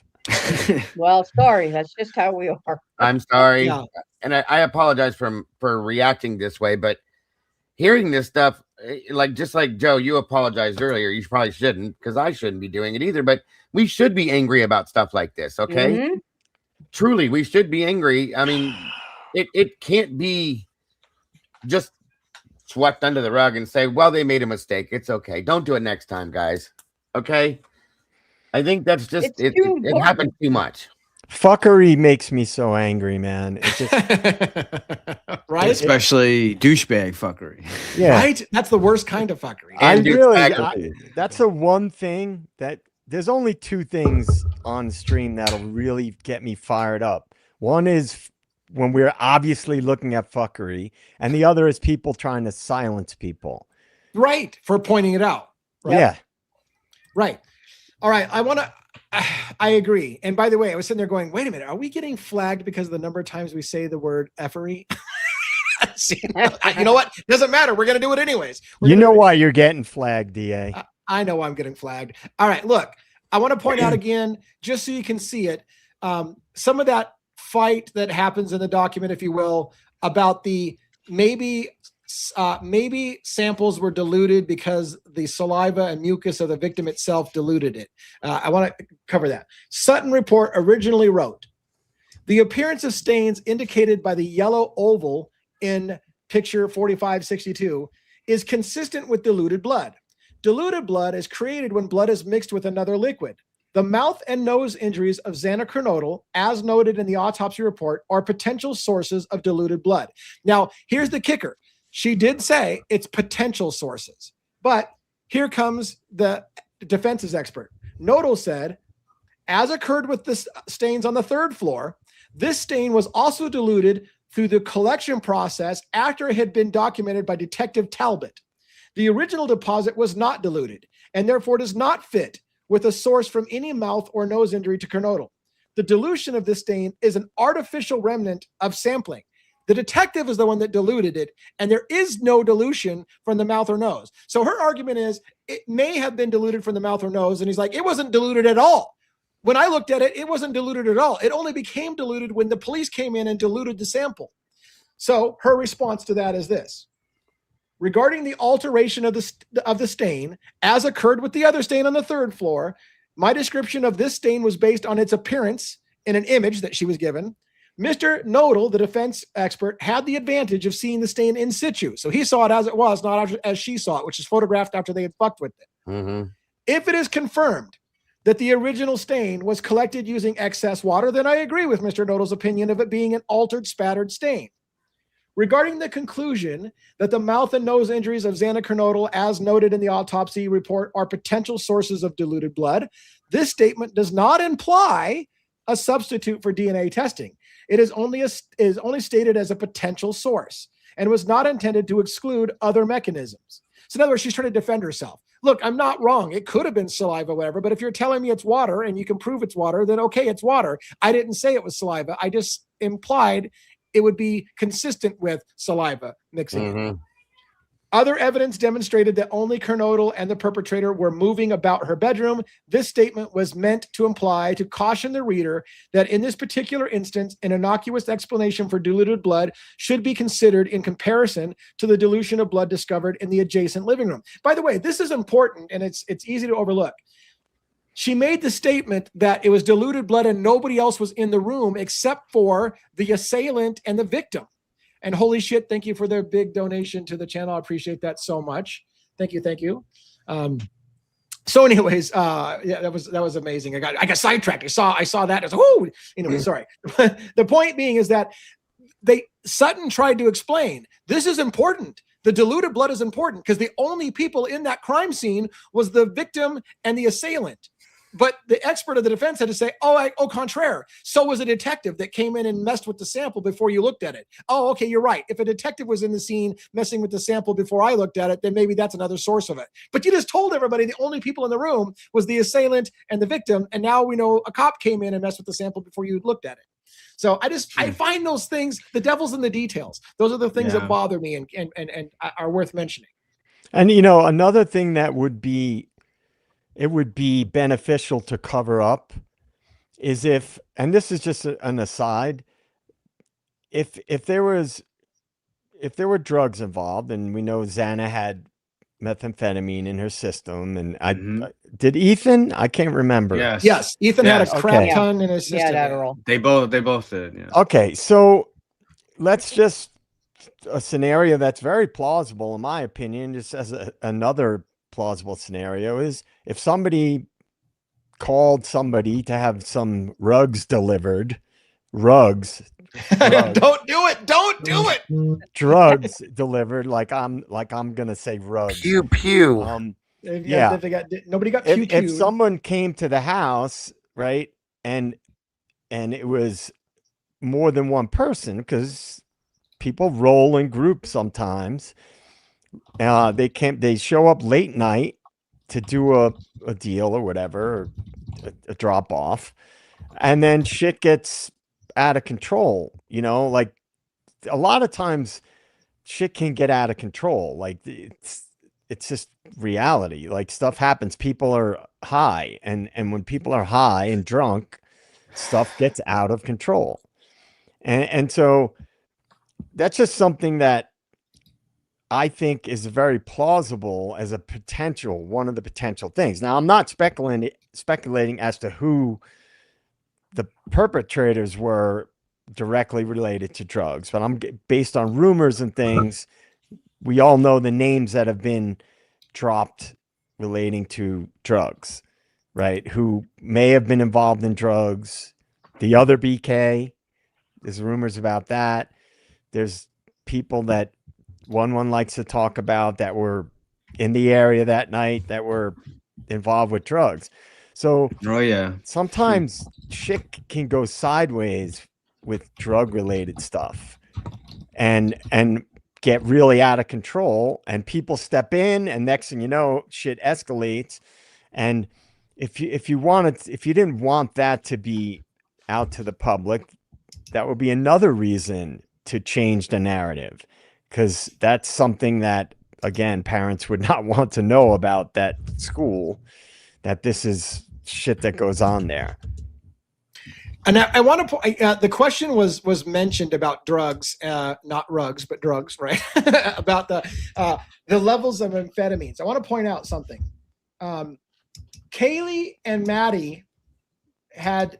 Well, sorry, that's just how we are. I'm sorry, and I apologize for reacting this way, but hearing this stuff, just like Joe, you apologized earlier. You probably shouldn't, because I shouldn't be doing it either. But we should be angry about stuff like this, okay? Truly, we should be angry. I mean, it can't be just swept under the rug and say, well, they made a mistake. It's okay. Don't do it next time, guys. Okay? I think that's just it happened too much. Fuckery makes me so angry, man. It just right? Especially douchebag fuckery. Yeah. Right? That's the worst kind of fuckery. That's the one thing that there's only two things on stream that'll really get me fired up. One is when we're obviously looking at fuckery, and the other is people trying to silence people. Right. For pointing it out. Right? Yeah. Right. All right. I agree. And by the way, I was sitting there going, wait a minute, are we getting flagged because of the number of times we say the word effery? scene. You know what? Doesn't matter. We're going to do it anyways. You know why you're getting flagged, DA. I know I'm getting flagged. All right, look, I want to point out again, just so you can see it, some of that fight that happens in the document, if you will, about the maybe samples were diluted because the saliva and mucus of the victim itself diluted it. I want to cover that. Sutton report originally wrote, the appearance of stains indicated by the yellow oval in picture 4562 is consistent with diluted blood. Diluted blood is created when blood is mixed with another liquid. The mouth and nose injuries of Xana Kernodle, as noted in the autopsy report, are potential sources of diluted blood. Now, here's the kicker. She did say it's potential sources, but here comes the defense's expert. Nodal said, as occurred with the stains on the third floor, this stain was also diluted through the collection process after it had been documented by Detective Talbot. The original deposit was not diluted and therefore does not fit with a source from any mouth or nose injury to Kernodle. The dilution of this stain is an artificial remnant of sampling. The detective is the one that diluted it, and there is no dilution from the mouth or nose. So her argument is it may have been diluted from the mouth or nose, and he's like, it wasn't diluted at all. When I looked at it, it wasn't diluted at all. It only became diluted when the police came in and diluted the sample. So her response to that is this. Regarding the alteration of the stain, as occurred with the other stain on the third floor, my description of this stain was based on its appearance in an image that she was given. Mr. Nodal, the defense expert, had the advantage of seeing the stain in situ. So he saw it as it was, not as she saw it, which is photographed after they had fucked with it. Mm-hmm. If it is confirmed that the original stain was collected using excess water, then I agree with Mr. Nodal's opinion of it being an altered, spattered stain. Regarding the conclusion that the mouth and nose injuries of Xana Kernodle, as noted in the autopsy report, are potential sources of diluted blood, this statement does not imply a substitute for DNA testing. It is only stated as a potential source and was not intended to exclude other mechanisms. So in other words, she's trying to defend herself. Look, I'm not wrong. It could have been saliva, whatever, but if you're telling me it's water and you can prove it's water, then okay, it's water. I didn't say it was saliva. I just implied it would be consistent with saliva mixing. Mm-hmm. Other evidence demonstrated that only Kernodle and the perpetrator were moving about her bedroom. This statement was meant to imply, to caution the reader, that in this particular instance, an innocuous explanation for diluted blood should be considered in comparison to the dilution of blood discovered in the adjacent living room. By the way, this is important and it's easy to overlook. She made the statement that it was diluted blood and nobody else was in the room except for the assailant and the victim. And holy shit, thank you for their big donation to the channel. I appreciate that so much. Thank you, thank you. So anyways, yeah, that was amazing. I got sidetracked. I saw that. I was like, oh, anyway, sorry. The point being is that Sutton tried to explain, this is important. The diluted blood is important because the only people in that crime scene was the victim and the assailant. But the expert of the defense had to say, au contraire. So was a detective that came in and messed with the sample before you looked at it. Oh, okay, you're right. If a detective was in the scene messing with the sample before I looked at it, then maybe that's another source of it. But you just told everybody the only people in the room was the assailant and the victim. And now we know a cop came in and messed with the sample before you looked at it. So I find those things, the devil's in the details. Those are the things that bother me and are worth mentioning. And, you know, another thing that would be beneficial to cover up is if, and this is just an aside, if there were drugs involved, and we know Xana had methamphetamine in her system, and did Ethan? I can't remember. Yes. Ethan had a crap ton in his system. Yeah, they both did. Yeah. Okay, so let's just a scenario that's very plausible, in my opinion, just as another plausible scenario is if somebody called somebody to have some rugs delivered. Don't do it. Drugs delivered, like I'm gonna say rugs. Pew pew. Nobody got pew. If someone came to the house, right, and it was more than one person, because people roll in groups sometimes. They show up late night to do a deal or whatever, or a drop off, and then shit gets out of control. You know, like a lot of times shit can get out of control. Like it's just reality. Like stuff happens. People are high, and when people are high and drunk, stuff gets out of control. And so that's just something that I think is very plausible as a potential, one of the potential things. Now, I'm not speculating as to who the perpetrators were directly related to drugs, but I'm based on rumors and things. We all know the names that have been dropped relating to drugs, right? Who may have been involved in drugs. The other BK, there's rumors about that. There's people that one likes to talk about that were in the area that night that were involved with drugs. So Oh yeah. sometimes shit can go sideways with drug related stuff and get really out of control, and people step in, and next thing you know, shit escalates. And if you didn't want that to be out to the public, that would be another reason to change the narrative, because that's something that, again, parents would not want to know about that school, that this is shit that goes on there. And I want to point, the question was mentioned about drugs, not rugs, but drugs, right? About the levels of amphetamines. I want to point out something. Kaylee and Maddie had,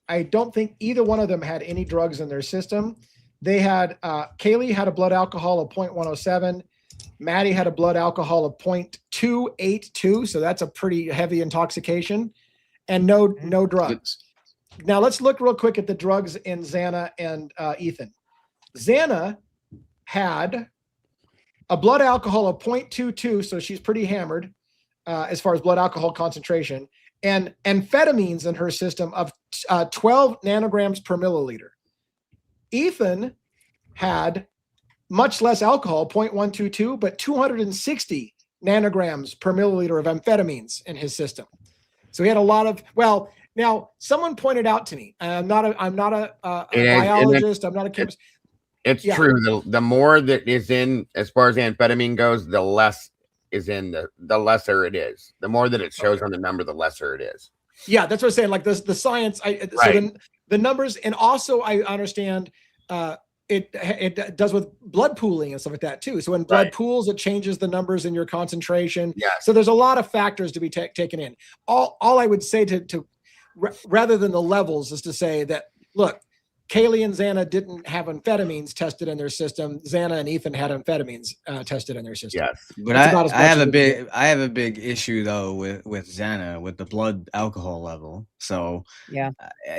I don't think either one of them had any drugs in their system. They had, Kaylee had a blood alcohol of 0.107. Maddie had a blood alcohol of 0.282. So that's a pretty heavy intoxication, and no drugs. Now let's look real quick at the drugs in Xana and Ethan. Xana had a blood alcohol of 0.22, so she's pretty hammered as far as blood alcohol concentration, and amphetamines in her system of 12 nanograms per milliliter. Ethan had much less alcohol, 0.122, but 260 nanograms per milliliter of amphetamines in his system. So he had a lot of, well, now someone pointed out to me, I'm not a biologist, I'm not a chemist. It's true. The more that is in, as far as amphetamine goes, the less is in, the lesser it is. The more that it shows on the number, the lesser it is. Yeah, that's what I'm saying. Like the science, Right. So the numbers, and also I understand it does with blood pooling and stuff like that too. So when blood pools, it changes the numbers in your concentration. Yeah. So there's a lot of factors to be taken in. All I would say to rather than the levels is to say that, look, Kaylee and Xana didn't have amphetamines tested in their system. Xana and Ethan had amphetamines tested in their system. Yes. But I have a big issue though with Xana, with the blood alcohol level. So Yeah.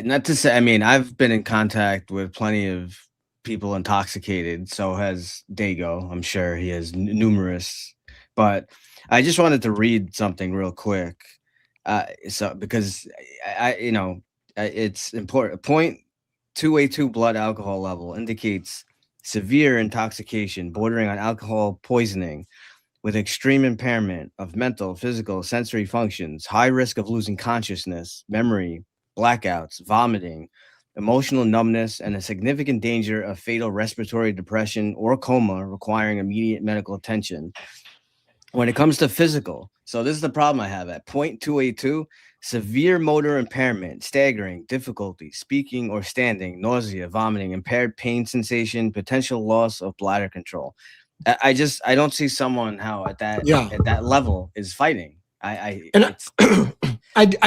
Not to say, I mean, I've been in contact with plenty of people intoxicated. So has Dago. I'm sure he has numerous. But I just wanted to read something real quick. So because it's important. 0.282 blood alcohol level indicates severe intoxication bordering on alcohol poisoning with extreme impairment of mental, physical, sensory functions, high risk of losing consciousness, memory, blackouts, vomiting, emotional numbness, and a significant danger of fatal respiratory depression or coma requiring immediate medical attention. When it comes to physical, so this is the problem I have at 0.282, severe motor impairment, staggering, difficulty, speaking or standing, nausea, vomiting, impaired pain sensation, potential loss of bladder control. I don't see someone how at that level is fighting. I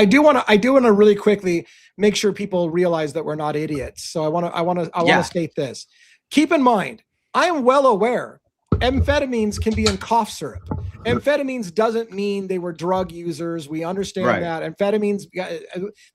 do want to really quickly make sure people realize that we're not idiots. So I want to state this. Keep in mind, I am well aware amphetamines can be in cough syrup. Amphetamines doesn't mean they were drug users. We understand that. Amphetamines,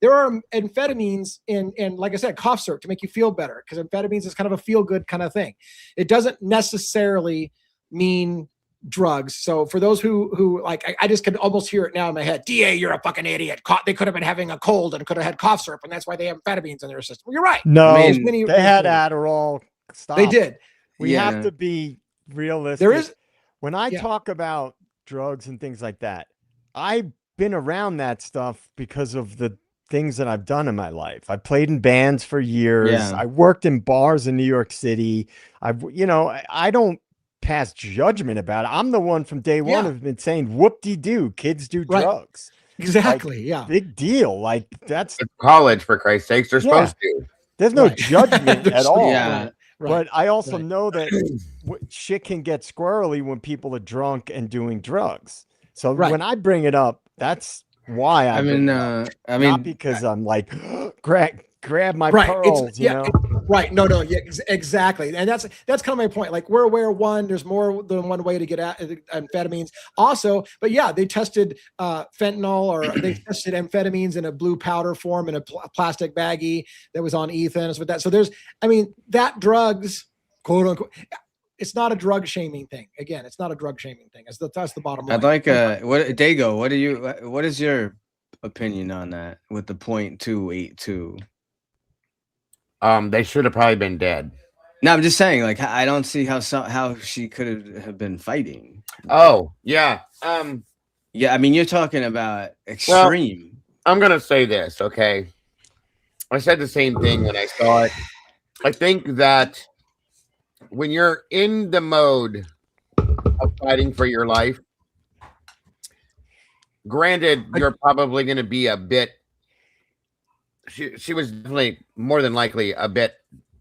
there are amphetamines in, like I said, cough syrup to make you feel better, because amphetamines is kind of a feel good kind of thing. It doesn't necessarily mean drugs. So for those who like, I just can almost hear it now in my head. DA, you're a fucking idiot. They could have been having a cold and could have had cough syrup, and that's why they have amphetamines in their system. Well, you're right. No, they had Adderall. Stop. They did. We have to be realistic. There is, when I talk about drugs and things like that, I've been around that stuff because of the things that I've done in my life. I played in bands for years. I worked in bars in New York City. I don't pass judgment about it. I'm the one from day one Yeah. who's been saying, whoop-de-doo, kids do Right. drugs. Exactly. Yeah. Big deal. Like, that's, It's college, for Christ's sakes. They're Yeah. supposed to. there's no Right. judgment There's- at all. Yeah. Right. Right. But I also right. know that shit can get squirrely when people are drunk and doing drugs. So Right. when I bring it up, that's why I bring it up. Not because I'm like, grab my Right. pearls, you know? Right. No, yeah, exactly. And that's kind of my point. Like, we're aware, one, there's more than one way to get at amphetamines. Also, but yeah, they tested fentanyl, or they tested amphetamines in a blue powder form in a plastic baggie that was on Ethan. So that. So there's, I mean, that drugs, quote unquote, it's not a drug shaming thing. Again, it's not a drug shaming thing. That's the bottom line. I'd like Dago, what is your opinion on that with the .282? They should have probably been dead. No, I'm just saying, like, I don't see how she could have been fighting. Oh, yeah. Yeah, I mean, you're talking about extreme. I'm gonna say this, okay? I said the same thing when I saw it. I think that when you're in the mode of fighting for your life, granted, you're probably going to be a bit. She was definitely more than likely a bit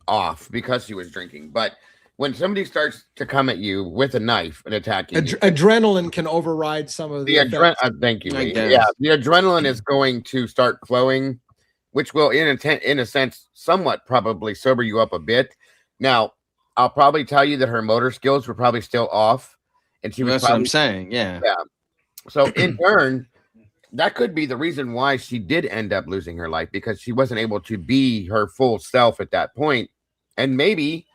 off because she was drinking. But when somebody starts to come at you with a knife and attacking you, adrenaline can override some of the adrenaline. Thank you. Yeah, the adrenaline is going to start flowing, which will, in a sense, somewhat probably sober you up a bit. Now, I'll probably tell you that her motor skills were probably still off, and she was. That's probably, what I'm saying. Yeah. So in turn, that could be the reason why she did end up losing her life, because she wasn't able to be her full self at that point. And maybe,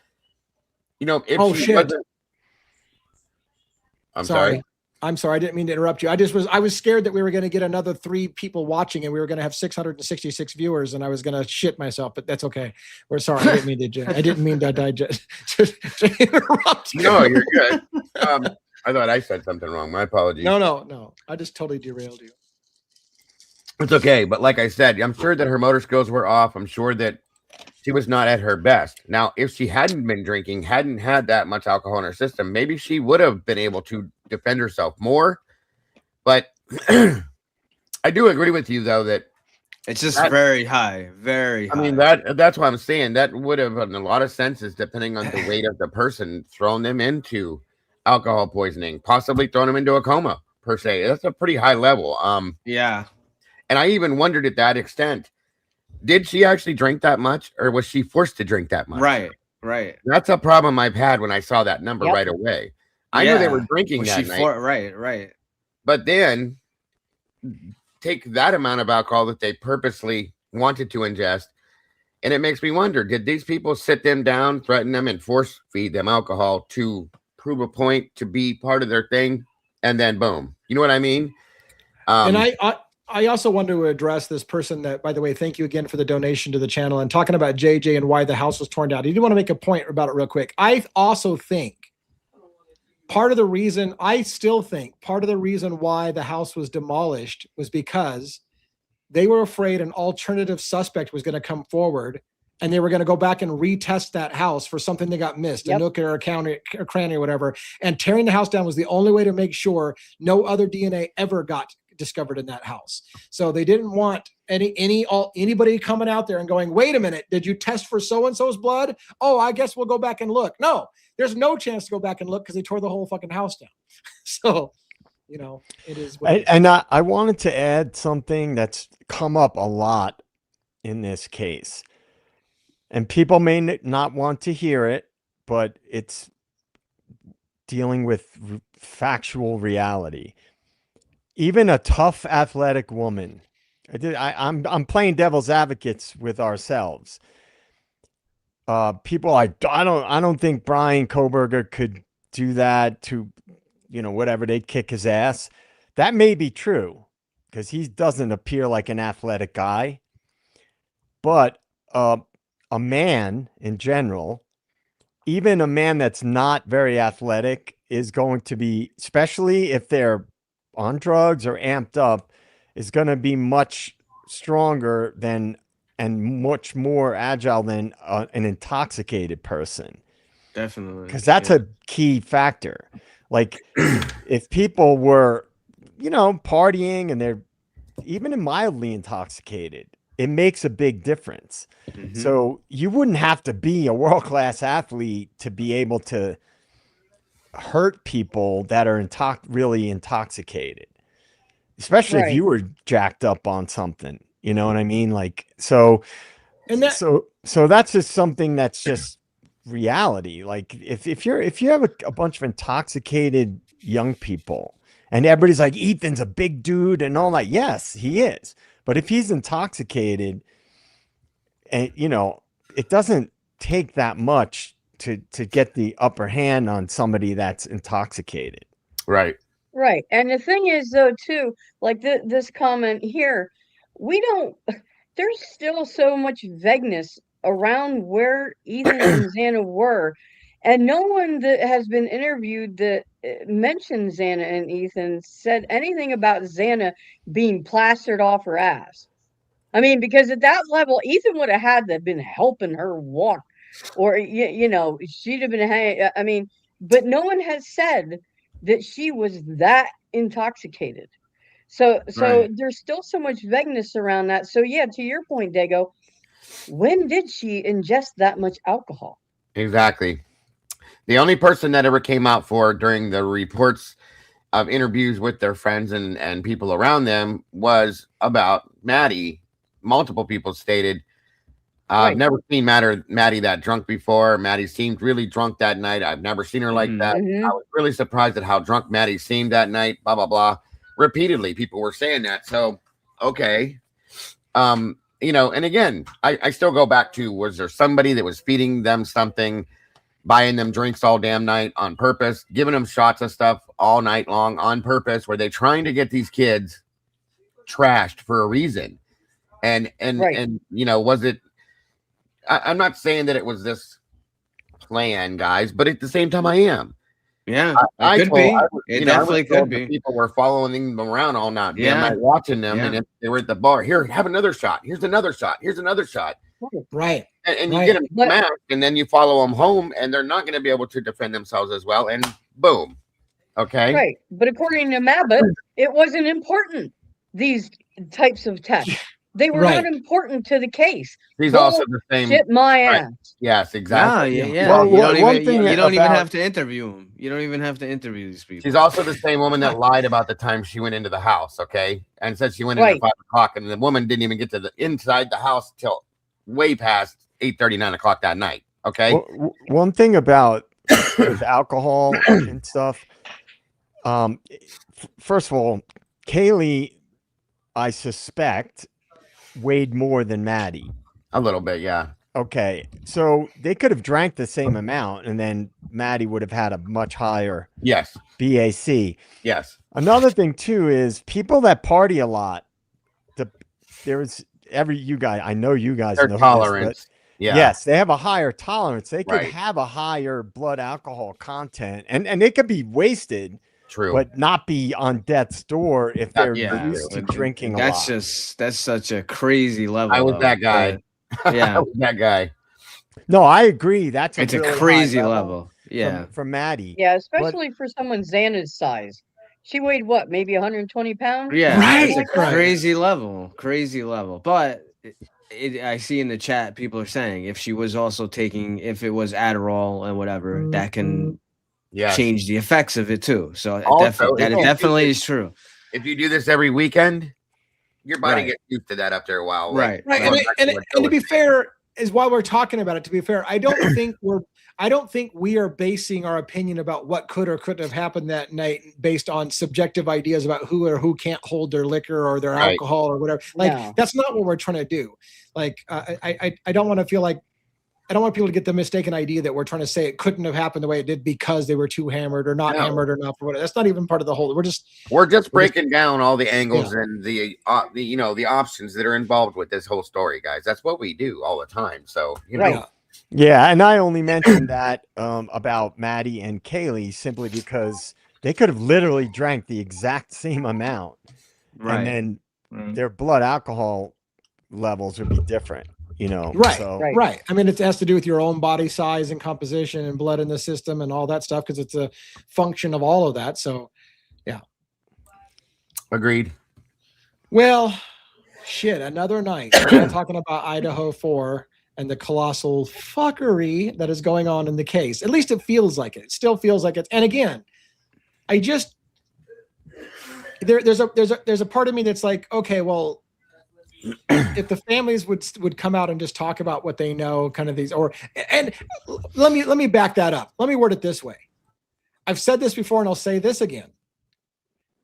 if she wasn't. I'm sorry. I'm sorry. I didn't mean to interrupt you. I was scared that we were going to get another 3 people watching and we were going to have 666 viewers and I was going to shit myself, but that's okay. We're sorry. I didn't mean to digest to interrupt you. No, you're good. I thought I said something wrong. My apologies. No. I just totally derailed you. It's okay. But like I said, I'm sure that her motor skills were off. I'm sure that she was not at her best. Now, if she hadn't been drinking, hadn't had that much alcohol in her system, maybe she would have been able to defend herself more. But I do agree with you, though, that it's just very high. I mean, that's why I'm saying that would have, in a lot of senses, depending on the weight of the person, thrown them into alcohol poisoning, possibly thrown them into a coma, per se. That's a pretty high level. Yeah. And I even wondered at that extent, did she actually drink that much, or was she forced to drink that much? Right. That's a problem I've had when I saw that number right away. I knew they were drinking that night. Right. But then take that amount of alcohol that they purposely wanted to ingest, and it makes me wonder, did these people sit them down, threaten them, and force feed them alcohol to prove a point, to be part of their thing, and then boom. You know what I mean? And I also want to address this person that, by the way, thank you again for the donation to the channel and talking about JJ and why the house was torn down. I do want to make a point about it real quick. I also think I still think part of the reason why the house was demolished was because they were afraid an alternative suspect was going to come forward and they were going to go back and retest that house for something that got missed, a nook or a cranny or whatever. And tearing the house down was the only way to make sure no other DNA ever got discovered in that house. So they didn't want anybody coming out there and going, wait a minute, did you test for so-and-so's blood? Oh, I guess we'll go back and look. No, there's no chance to go back and look because they tore the whole fucking house down. So, it is. And I wanted to add something that's come up a lot in this case. And people may not want to hear it, but it's dealing with factual reality. Even a tough athletic woman, I'm playing devil's advocates with ourselves. People I don't think Brian Koberger could do that to, whatever, they'd kick his ass. That may be true because he doesn't appear like an athletic guy. But a man in general, even a man that's not very athletic, is going to be, especially if they're on drugs or amped up, is going to be much stronger than and much more agile than an intoxicated person. Definitely. Because that's a key factor. Like if people were, partying and they're even mildly intoxicated, it makes a big difference. Mhm. So you wouldn't have to be a world-class athlete to be able to hurt people that are really intoxicated, especially if Right. you were jacked up on something. You know what I mean? Like, so that's just something that's just reality. Like if you have a bunch of intoxicated young people and everybody's like, Ethan's a big dude and all that. Yes, he is. But if he's intoxicated, and it doesn't take that much to get the upper hand on somebody that's intoxicated. Right. Right. And the thing is, though, too, like this comment here, we don't, there's still so much vagueness around where Ethan and Xana were. And no one that has been interviewed that mentioned Xana and Ethan said anything about Xana being plastered off her ass. I mean, because at that level, Ethan would have had to have been helping her walk, or she'd have been. I mean, but no one has said that she was that intoxicated. So Right. there's still so much vagueness around that. So yeah, to your point, Dago, when did she ingest that much alcohol? Exactly. The only person that ever came out for during the reports of interviews with their friends and people around them was about Maddie. Multiple people stated, I've Right. never seen Maddie that drunk before. Maddie seemed really drunk that night. I've never seen her like that. I Mhm. was really surprised at how drunk Maddie seemed that night. Blah, blah, blah. Repeatedly, people were saying that. So, okay. And again, I still go back to, was there somebody that was feeding them something, buying them drinks all damn night on purpose, giving them shots of stuff all night long on purpose? Were they trying to get these kids trashed for a reason? And Right. was it, I'm not saying that it was this plan, guys, but at the same time I am. Yeah, I it could be. It definitely was told could that be. people were following them around all night, Yeah. night watching them, Yeah. and if they were at the bar, here, have another shot. Here's another shot. Here's another shot. Right. And you Right. get them But- smacked, and then you follow them home, and they're not going to be able to defend themselves as well. And boom, okay, Right. But according to Mabit, it wasn't important, these types of tests. They were Right. not important to the case. he's also the same. Shit my Right. ass. Yes, Ah, exactly. yeah. Well, you don't one even thing you don't even about- have to interview them. You don't even have to interview these people. She's also the same woman that lied about the time she went into the house, okay, and said she went in Right. at 5 o'clock, and the woman didn't even get to the inside the house till way past 8:30, 9 o'clock that night. Okay, One thing about with alcohol and stuff, first of all, Kaylee, I suspect, weighed more than Maddie. a little bit, yeah. Okay, so they could have drank the same amount, and then Maddie would have had a much higher Yes, BAC. yes, Another thing too is people that party a lot. You guys, I know you guys their know this, tolerance. but Yeah, yes, they have a higher tolerance. They could Right. have a higher blood alcohol content, and they could be wasted, true. but not be on death's door if they're Yeah, used to but drinking a that's lot. that's such a crazy level. I was though. that guy. Yeah. I was that guy. No, I agree. That's It's really a high crazy level. from- Yeah. from Maddie. Yeah, especially for someone Xana's size. She weighed what, maybe 120 pounds? Yeah, Right, it's a right. crazy level, crazy level. But I see in the chat people are saying if she was also taking, if it was Adderall and whatever, that can Yes. change the effects of it too. So it Also, that if you definitely do is true. If you do this every weekend, your body Right. gets used to that after a while. Right. Right. going And, back and, to what and to Joe be fair, is while we're talking about it, to be fair, I don't think we are basing our opinion about what could or couldn't have happened that night based on subjective ideas about who or who can't hold their liquor or their Right. alcohol or whatever. Like No. that's not what we're trying to do. Like I don't want to feel like I don't want people to get the mistaken idea that we're trying to say it couldn't have happened the way it did because they were too hammered or not No. hammered or not for whatever. That's not even part of the whole. We're just We're just- breaking down all the angles and the options that are involved with this whole story, guys. That's what we do all the time. So Right. Yeah, and I only mentioned that about Maddie and Kaylee simply because they could have literally drank the exact same amount, Right. and then their blood alcohol levels would be different. you know. Right, So, right. I mean, it has to do with your own body size and composition and blood in the system and all that stuff because it's a function of all of that. So, yeah. Agreed. Well, shit, another night. We're all talking about Idaho 4 and the colossal fuckery that is going on in the case. At least it feels like it. It still feels like it. And again, I just there's a part of me that's like, okay, well, if the families would come out and just talk about what they know, kind of these, and let me back that up. Let me word it this way. I've said this before and I'll say this again.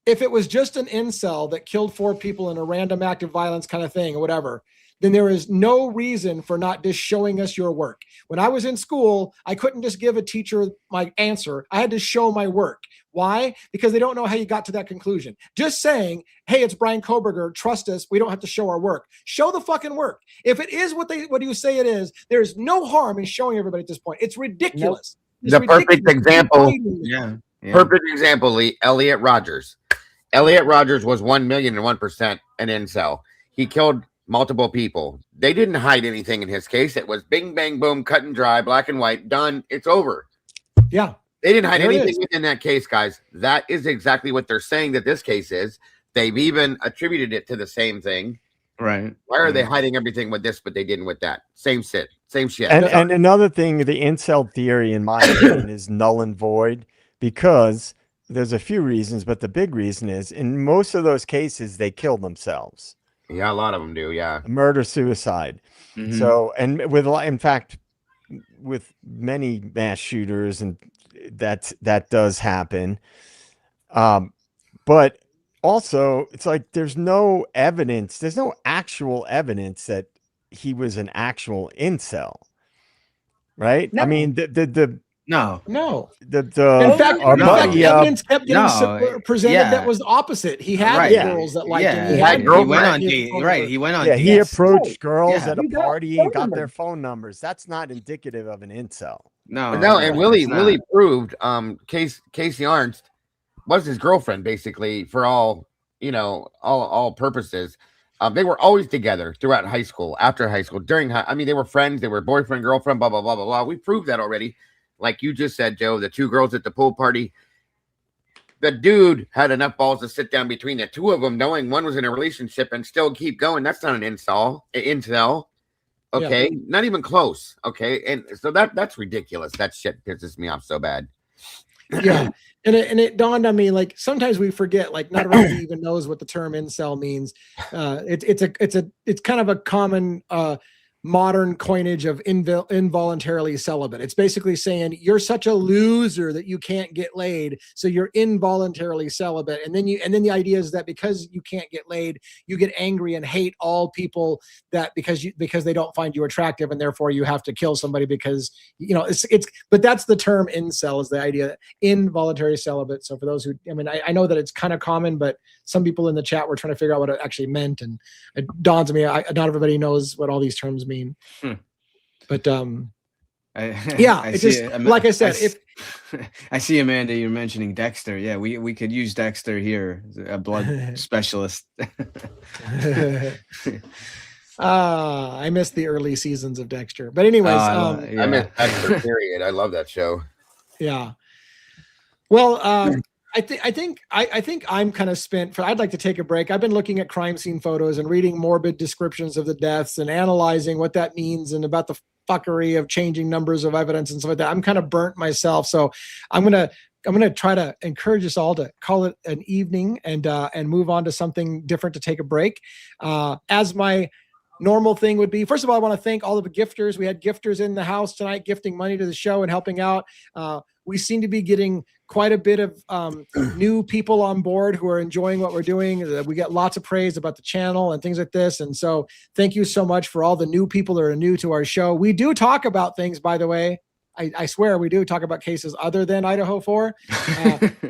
If it was just an incel that killed 4 people in a random act of violence kind of thing or whatever, then there is no reason for not just showing us your work. When I was in school, I couldn't just give a teacher my answer. I had to show my work. Why? Because they don't know how you got to that conclusion. Just saying, hey, it's Brian Koberger, trust us, we don't have to show our work. Show the fucking work. If it is what you say it is, there's no harm in showing everybody at this point. It's ridiculous. It's The perfect example. Yeah. Perfect example, Lee. Elliot Rogers. Elliot Rogers was 1,001% an incel. He killed multiple people. They didn't hide anything in his case. It was bing, bang, boom, cut and dry, black and white, done. It's over. Yeah. They didn't hide There it anything in that case, guys. That is exactly what they're saying that this case is. They've even attributed it to the same thing. Right. Why are they hiding everything with this, but they didn't with that? Same shit. And another thing, the incel theory, in my opinion, is null and void because there's a few reasons, but the big reason is in most of those cases, they kill themselves. Yeah, a lot of them do. Yeah. Murder, suicide. Mhm. So, and in fact, with many mass shooters, and that does happen. But also, it's like there's no evidence. There's no actual evidence that he was an actual incel, right? No. I mean, No. In fact, our buddy, evidence kept getting presented that was opposite. He had girls that liked him. He had he went on girlfriends. date. Right. He went on. Yeah, he dates. approached girls Yeah. at a He got party and got phone their numbers. phone numbers. That's not indicative of an incel. No. No, and it's not. Willie proved Casey Arnst was his girlfriend basically for all purposes. They were always together throughout high school, after high school, during high. I mean, they were friends. They were boyfriend, girlfriend, blah blah blah blah blah. We proved that already. Like you just said, Joe, the 2 girls at the pool party. The dude had enough balls to sit down between the 2 of them, knowing one was in a relationship and still keep going. That's not an incel. Okay, not even close. Okay, and so that's ridiculous. That shit pisses me off so bad. Yeah, and it dawned on me, like, sometimes we forget, like, not everybody even knows what the term incel means. It's kind of a common modern coinage of involuntarily celibate. It's basically saying you're such a loser that you can't get laid, so you're involuntarily celibate. And then the idea is that because you can't get laid, you get angry and hate all people that because they don't find you attractive, and therefore you have to kill somebody because but that's the term incel, is the idea, involuntary celibate. So for those who, I mean, I know that it's kind of common, but some people in the chat were trying to figure out what it actually meant, and it dawns on me not everybody knows what all these terms mean. But it's just like I said, I see, Amanda, you're mentioning Dexter. Yeah, we could use Dexter here, a blood specialist. I missed the early seasons of Dexter, but anyways, I miss Dexter, period. I love that show. Yeah. Well, I think I'm kind of spent. I'd like to take a break. I've been looking at crime scene photos and reading morbid descriptions of the deaths and analyzing what that means and about the fuckery of changing numbers of evidence and stuff like that. I'm kind of burnt myself, so I'm gonna try to encourage us all to call it an evening and move on to something different, to take a break. As my normal thing would be, first of all, I want to thank all of the gifters. We had gifters in the house tonight gifting money to the show and helping out. We seem to be getting quite a bit of new people on board who are enjoying what we're doing. We get lots of praise about the channel and things like this. And so thank you so much for all the new people that are new to our show. We do talk about things, by the way. I swear we do talk about cases other than Idaho 4.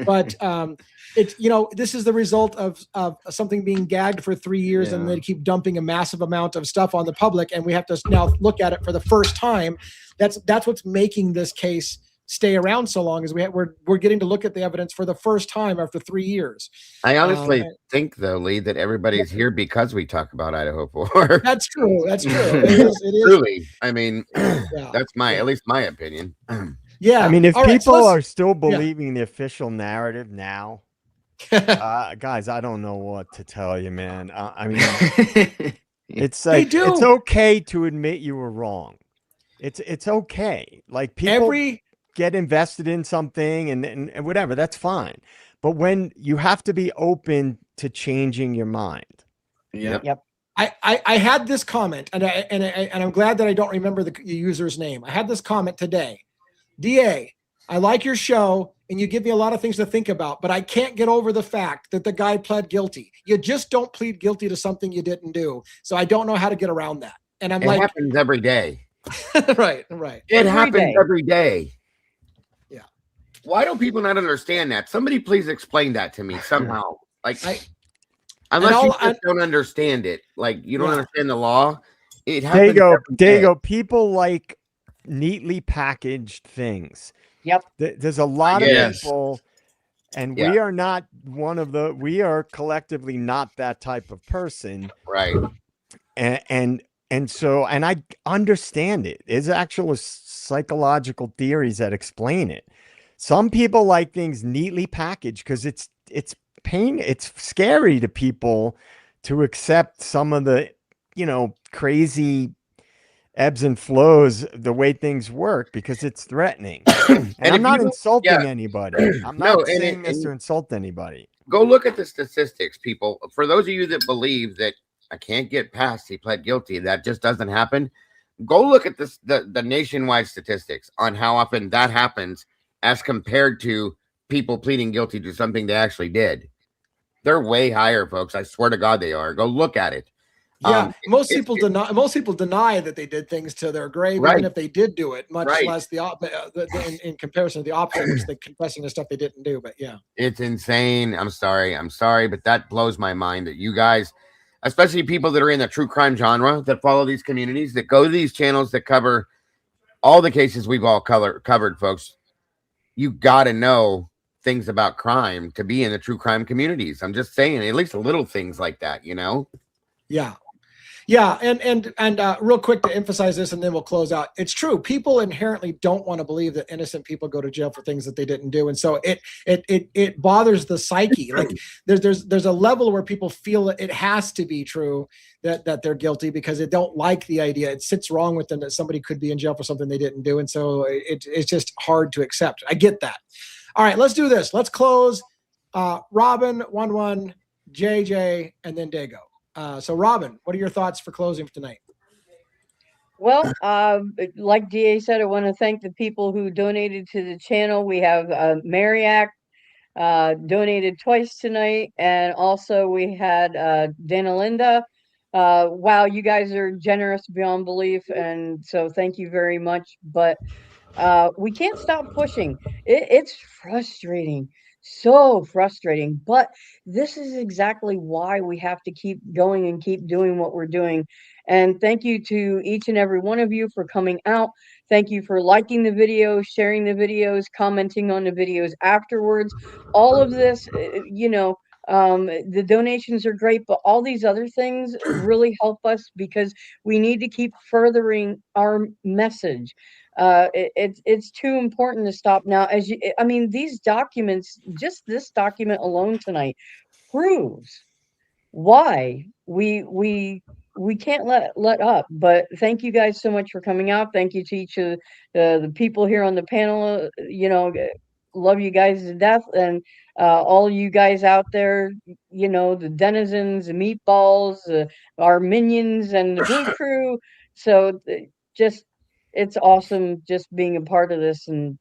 But it's, this is the result of something being gagged for 3 years, and they keep dumping a massive amount of stuff on the public. And we have to now look at it for the first time. That's what's making this case stay around so long is we're getting to look at the evidence for the first time after 3 years. I honestly think, though, Lee, that everybody's here because we talk about Idaho 4. That's true. That's true. It is. Truly. I mean, Yeah. that's at least my opinion. Yeah. I mean, if All right, people so are still believing the official narrative now, guys, I don't know what to tell you, man. I mean, it's like it's okay to admit you were wrong. It's okay. Like people get invested in something and whatever, that's fine. But when you have to be open to changing your mind. Yep. I had this comment, and I'm glad that I don't remember the user's name. I had this comment today. DA, I like your show, and you give me a lot of things to think about, but I can't get over the fact that the guy pled guilty. You just don't plead guilty to something you didn't do. So I don't know how to get around that. And I'm like, it happens every day. Right. It happens every day. Yeah. Why don't people not understand that? Somebody please explain that to me somehow. Like, unless you just don't understand it, like you don't understand the law. It happens. Dago, people like neatly packaged things. Yep. There's a lot of people, and we are not we are collectively not that type of person. Right. And so I understand it. There's actual psychological theories that explain it. Some people like things neatly packaged because it's scary to people to accept some of the, crazy ebbs and flows, the way things work, because it's threatening. And I'm not insulting anybody. I'm not saying this to insult anybody. Go look at the statistics, people. For those of you that believe that I can't get past he pled guilty, that just doesn't happen. Go look at the nationwide statistics on how often that happens as compared to people pleading guilty to something they actually did. They're way higher, folks. I swear to God they are. Go look at it. Yeah, most people deny that they did things to their grave, even if they did do it. Much less in comparison to the opposite, which they're confessing to stuff they didn't do. But yeah, it's insane. I'm sorry, but that blows my mind that you guys, especially people that are in the true crime genre, that follow these communities, that go to these channels that cover all the cases we've all covered, folks. You got to know things about crime to be in the true crime communities. I'm just saying, at least little things like that, Yeah, and real quick to emphasize this, and then we'll close out. It's true. People inherently don't want to believe that innocent people go to jail for things that they didn't do, and so it bothers the psyche. Like there's a level where people feel that it has to be true that they're guilty because they don't like the idea. It sits wrong with them that somebody could be in jail for something they didn't do, and so it's just hard to accept. I get that. All right, let's do this. Let's close. Robin, 1-1, JJ, and then Dago. So Robin, what are your thoughts for closing for tonight? Well, like DA said, I want to thank the people who donated to the channel. We have Mariac donated twice tonight, and also we had Dana Linda. Wow, you guys are generous beyond belief, and so thank you very much. But we can't stop pushing. It's frustrating. So frustrating, but this is exactly why we have to keep going and keep doing what we're doing. And thank you to each and every one of you for coming out. Thank you for liking the videos, sharing the videos, commenting on the videos afterwards. All of this, the donations are great, but all these other things really help us because we need to keep furthering our message. It's too important to stop now. These documents, just this document alone tonight, proves why we can't let up. But thank you guys so much for coming out. Thank you to each of the people here on the panel. Love you guys to death, and all you guys out there, the denizens, the meatballs, our minions, and the blue crew. So it's awesome just being a part of this, and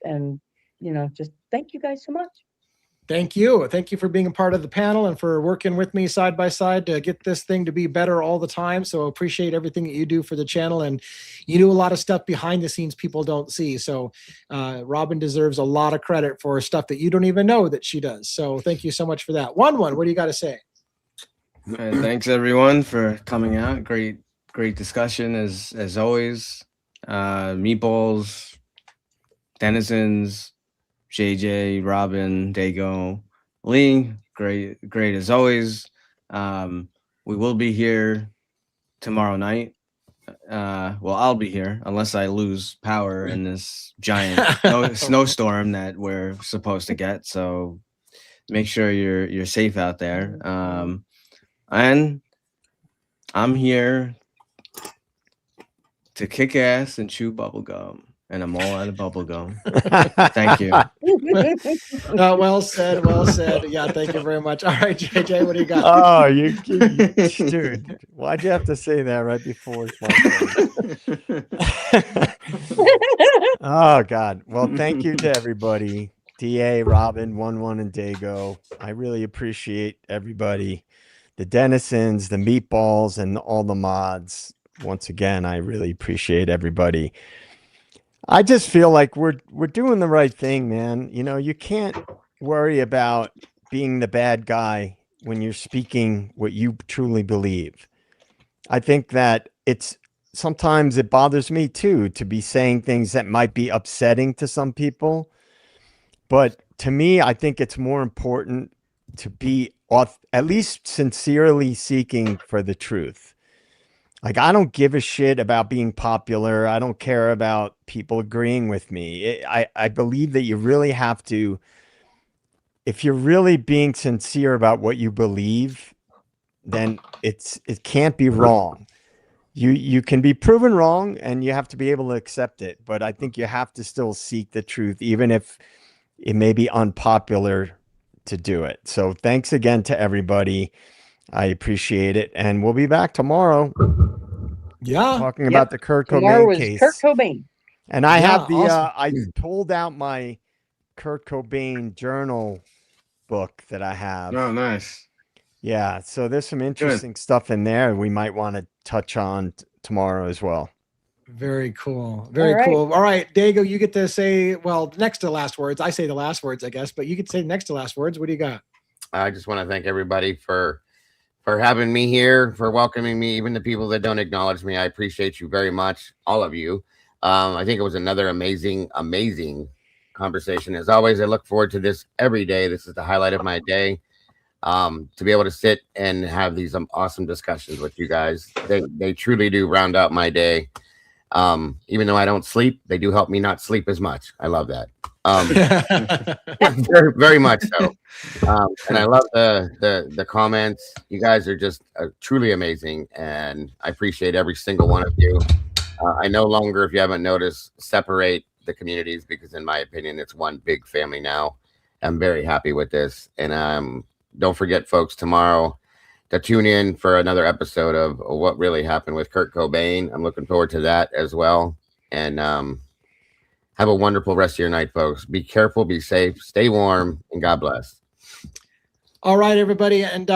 just thank you guys so much. Thank you. Thank you for being a part of the panel and for working with me side by side to get this thing to be better all the time. So appreciate everything that you do for the channel, and you do a lot of stuff behind the scenes people don't see. So Robin deserves a lot of credit for stuff that you don't even know that she does. So thank you so much for that. 1-1, what do you got to say? Thanks everyone for coming out. Great discussion as always. Meatballs, denizens, JJ, Robin, Dago, Lee, great as always. We will be here tomorrow night. Well, I'll be here unless I lose power in this giant snowstorm that we're supposed to get. So make sure you're safe out there. And I'm here to kick ass and chew bubblegum. And I'm all out of bubblegum. Thank you. Well said. Well said. Yeah, thank you very much. All right, JJ, what do you got? Oh, dude, why'd you have to say that right before? Oh, God. Well, thank you to everybody. DA, Robin, 11, and Dago. I really appreciate everybody. The denizens, the meatballs, and all the mods. Once again, I really appreciate everybody. I just feel like we're doing the right thing, man. You know, you can't worry about being the bad guy when you're speaking what you truly believe. I think that sometimes it bothers me too to be saying things that might be upsetting to some people. But to me, I think it's more important to be at least sincerely seeking for the truth. Like, I don't give a shit about being popular. I don't care about people agreeing with me. I believe that you really have to, if you're really being sincere about what you believe, then it can't be wrong. You can be proven wrong and you have to be able to accept it. But I think you have to still seek the truth, even if it may be unpopular to do it. So thanks again to everybody. I appreciate it. And we'll be back tomorrow. Yeah. Talking about the Kurt Tomorrow Cobain is case. Kurt Cobain. And I have awesome. I pulled out my Kurt Cobain journal book that I have. Oh, nice. Yeah. So there's some interesting stuff in there we might want to touch on tomorrow as well. Very cool. Very cool. All right, Dago, you get to say, well, next to last words. I say the last words, I guess, but you get to say next to last words. What do you got? I just want to thank everybody for having me here, for welcoming me, even the people that don't acknowledge me. I appreciate you very much, all of you. I think it was another amazing conversation. As always, I look forward to this every day. This is the highlight of my day. To be able to sit and have these awesome discussions with you guys. They truly do round out my day. Even though I don't sleep, they do help me not sleep as much. I love that. Very, very much so. And I love the comments. You guys are just truly amazing, and I appreciate every single one of you. I no longer, if you haven't noticed, separate the communities, because in my opinion, it's one big family now. I'm very happy with this. And don't forget, folks, tomorrow to tune in for another episode of what really happened with Kurt Cobain. I'm looking forward to that as well. And have a wonderful rest of your night, folks. Be careful, be safe, stay warm, and God bless. All right, everybody. And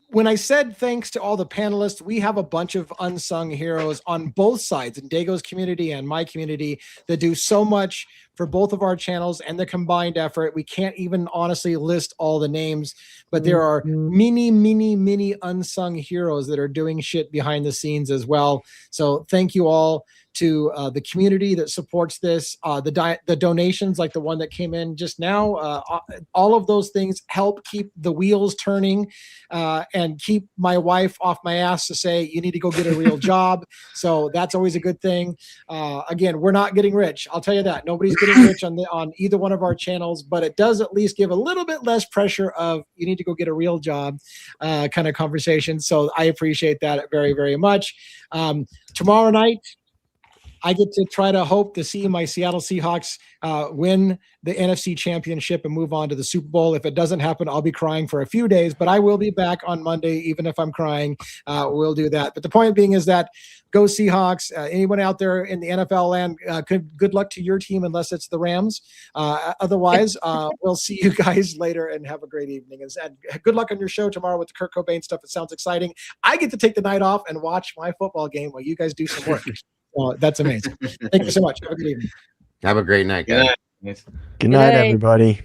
when I said thanks to all the panelists, we have a bunch of unsung heroes on both sides, in Dago's community and my community, that do so much for both of our channels and the combined effort. We can't even honestly list all the names, but there are many unsung heroes that are doing shit behind the scenes as well. So thank you all to the community that supports this, the donations like the one that came in just now. All of those things help keep the wheels turning and keep my wife off my ass to say, you need to go get a real job. So that's always a good thing. Again, we're not getting rich. I'll tell you that. Nobody's getting rich on either one of our channels, but it does at least give a little bit less pressure of you need to go get a real job kind of conversation. So I appreciate that very, very much. Tomorrow night, I get to try to hope to see my Seattle Seahawks win the NFC Championship and move on to the Super Bowl. If it doesn't happen, I'll be crying for a few days, but I will be back on Monday, even if I'm crying. We'll do that. But the point being is that go Seahawks. Anyone out there in the NFL land, good luck to your team, unless it's the Rams. Otherwise, we'll see you guys later and have a great evening. And good luck on your show tomorrow with the Kurt Cobain stuff. It sounds exciting. I get to take the night off and watch my football game while you guys do some work. Oh, that's amazing. Thank you so much. Have a good evening. Have a great night, guys. Good night, everybody.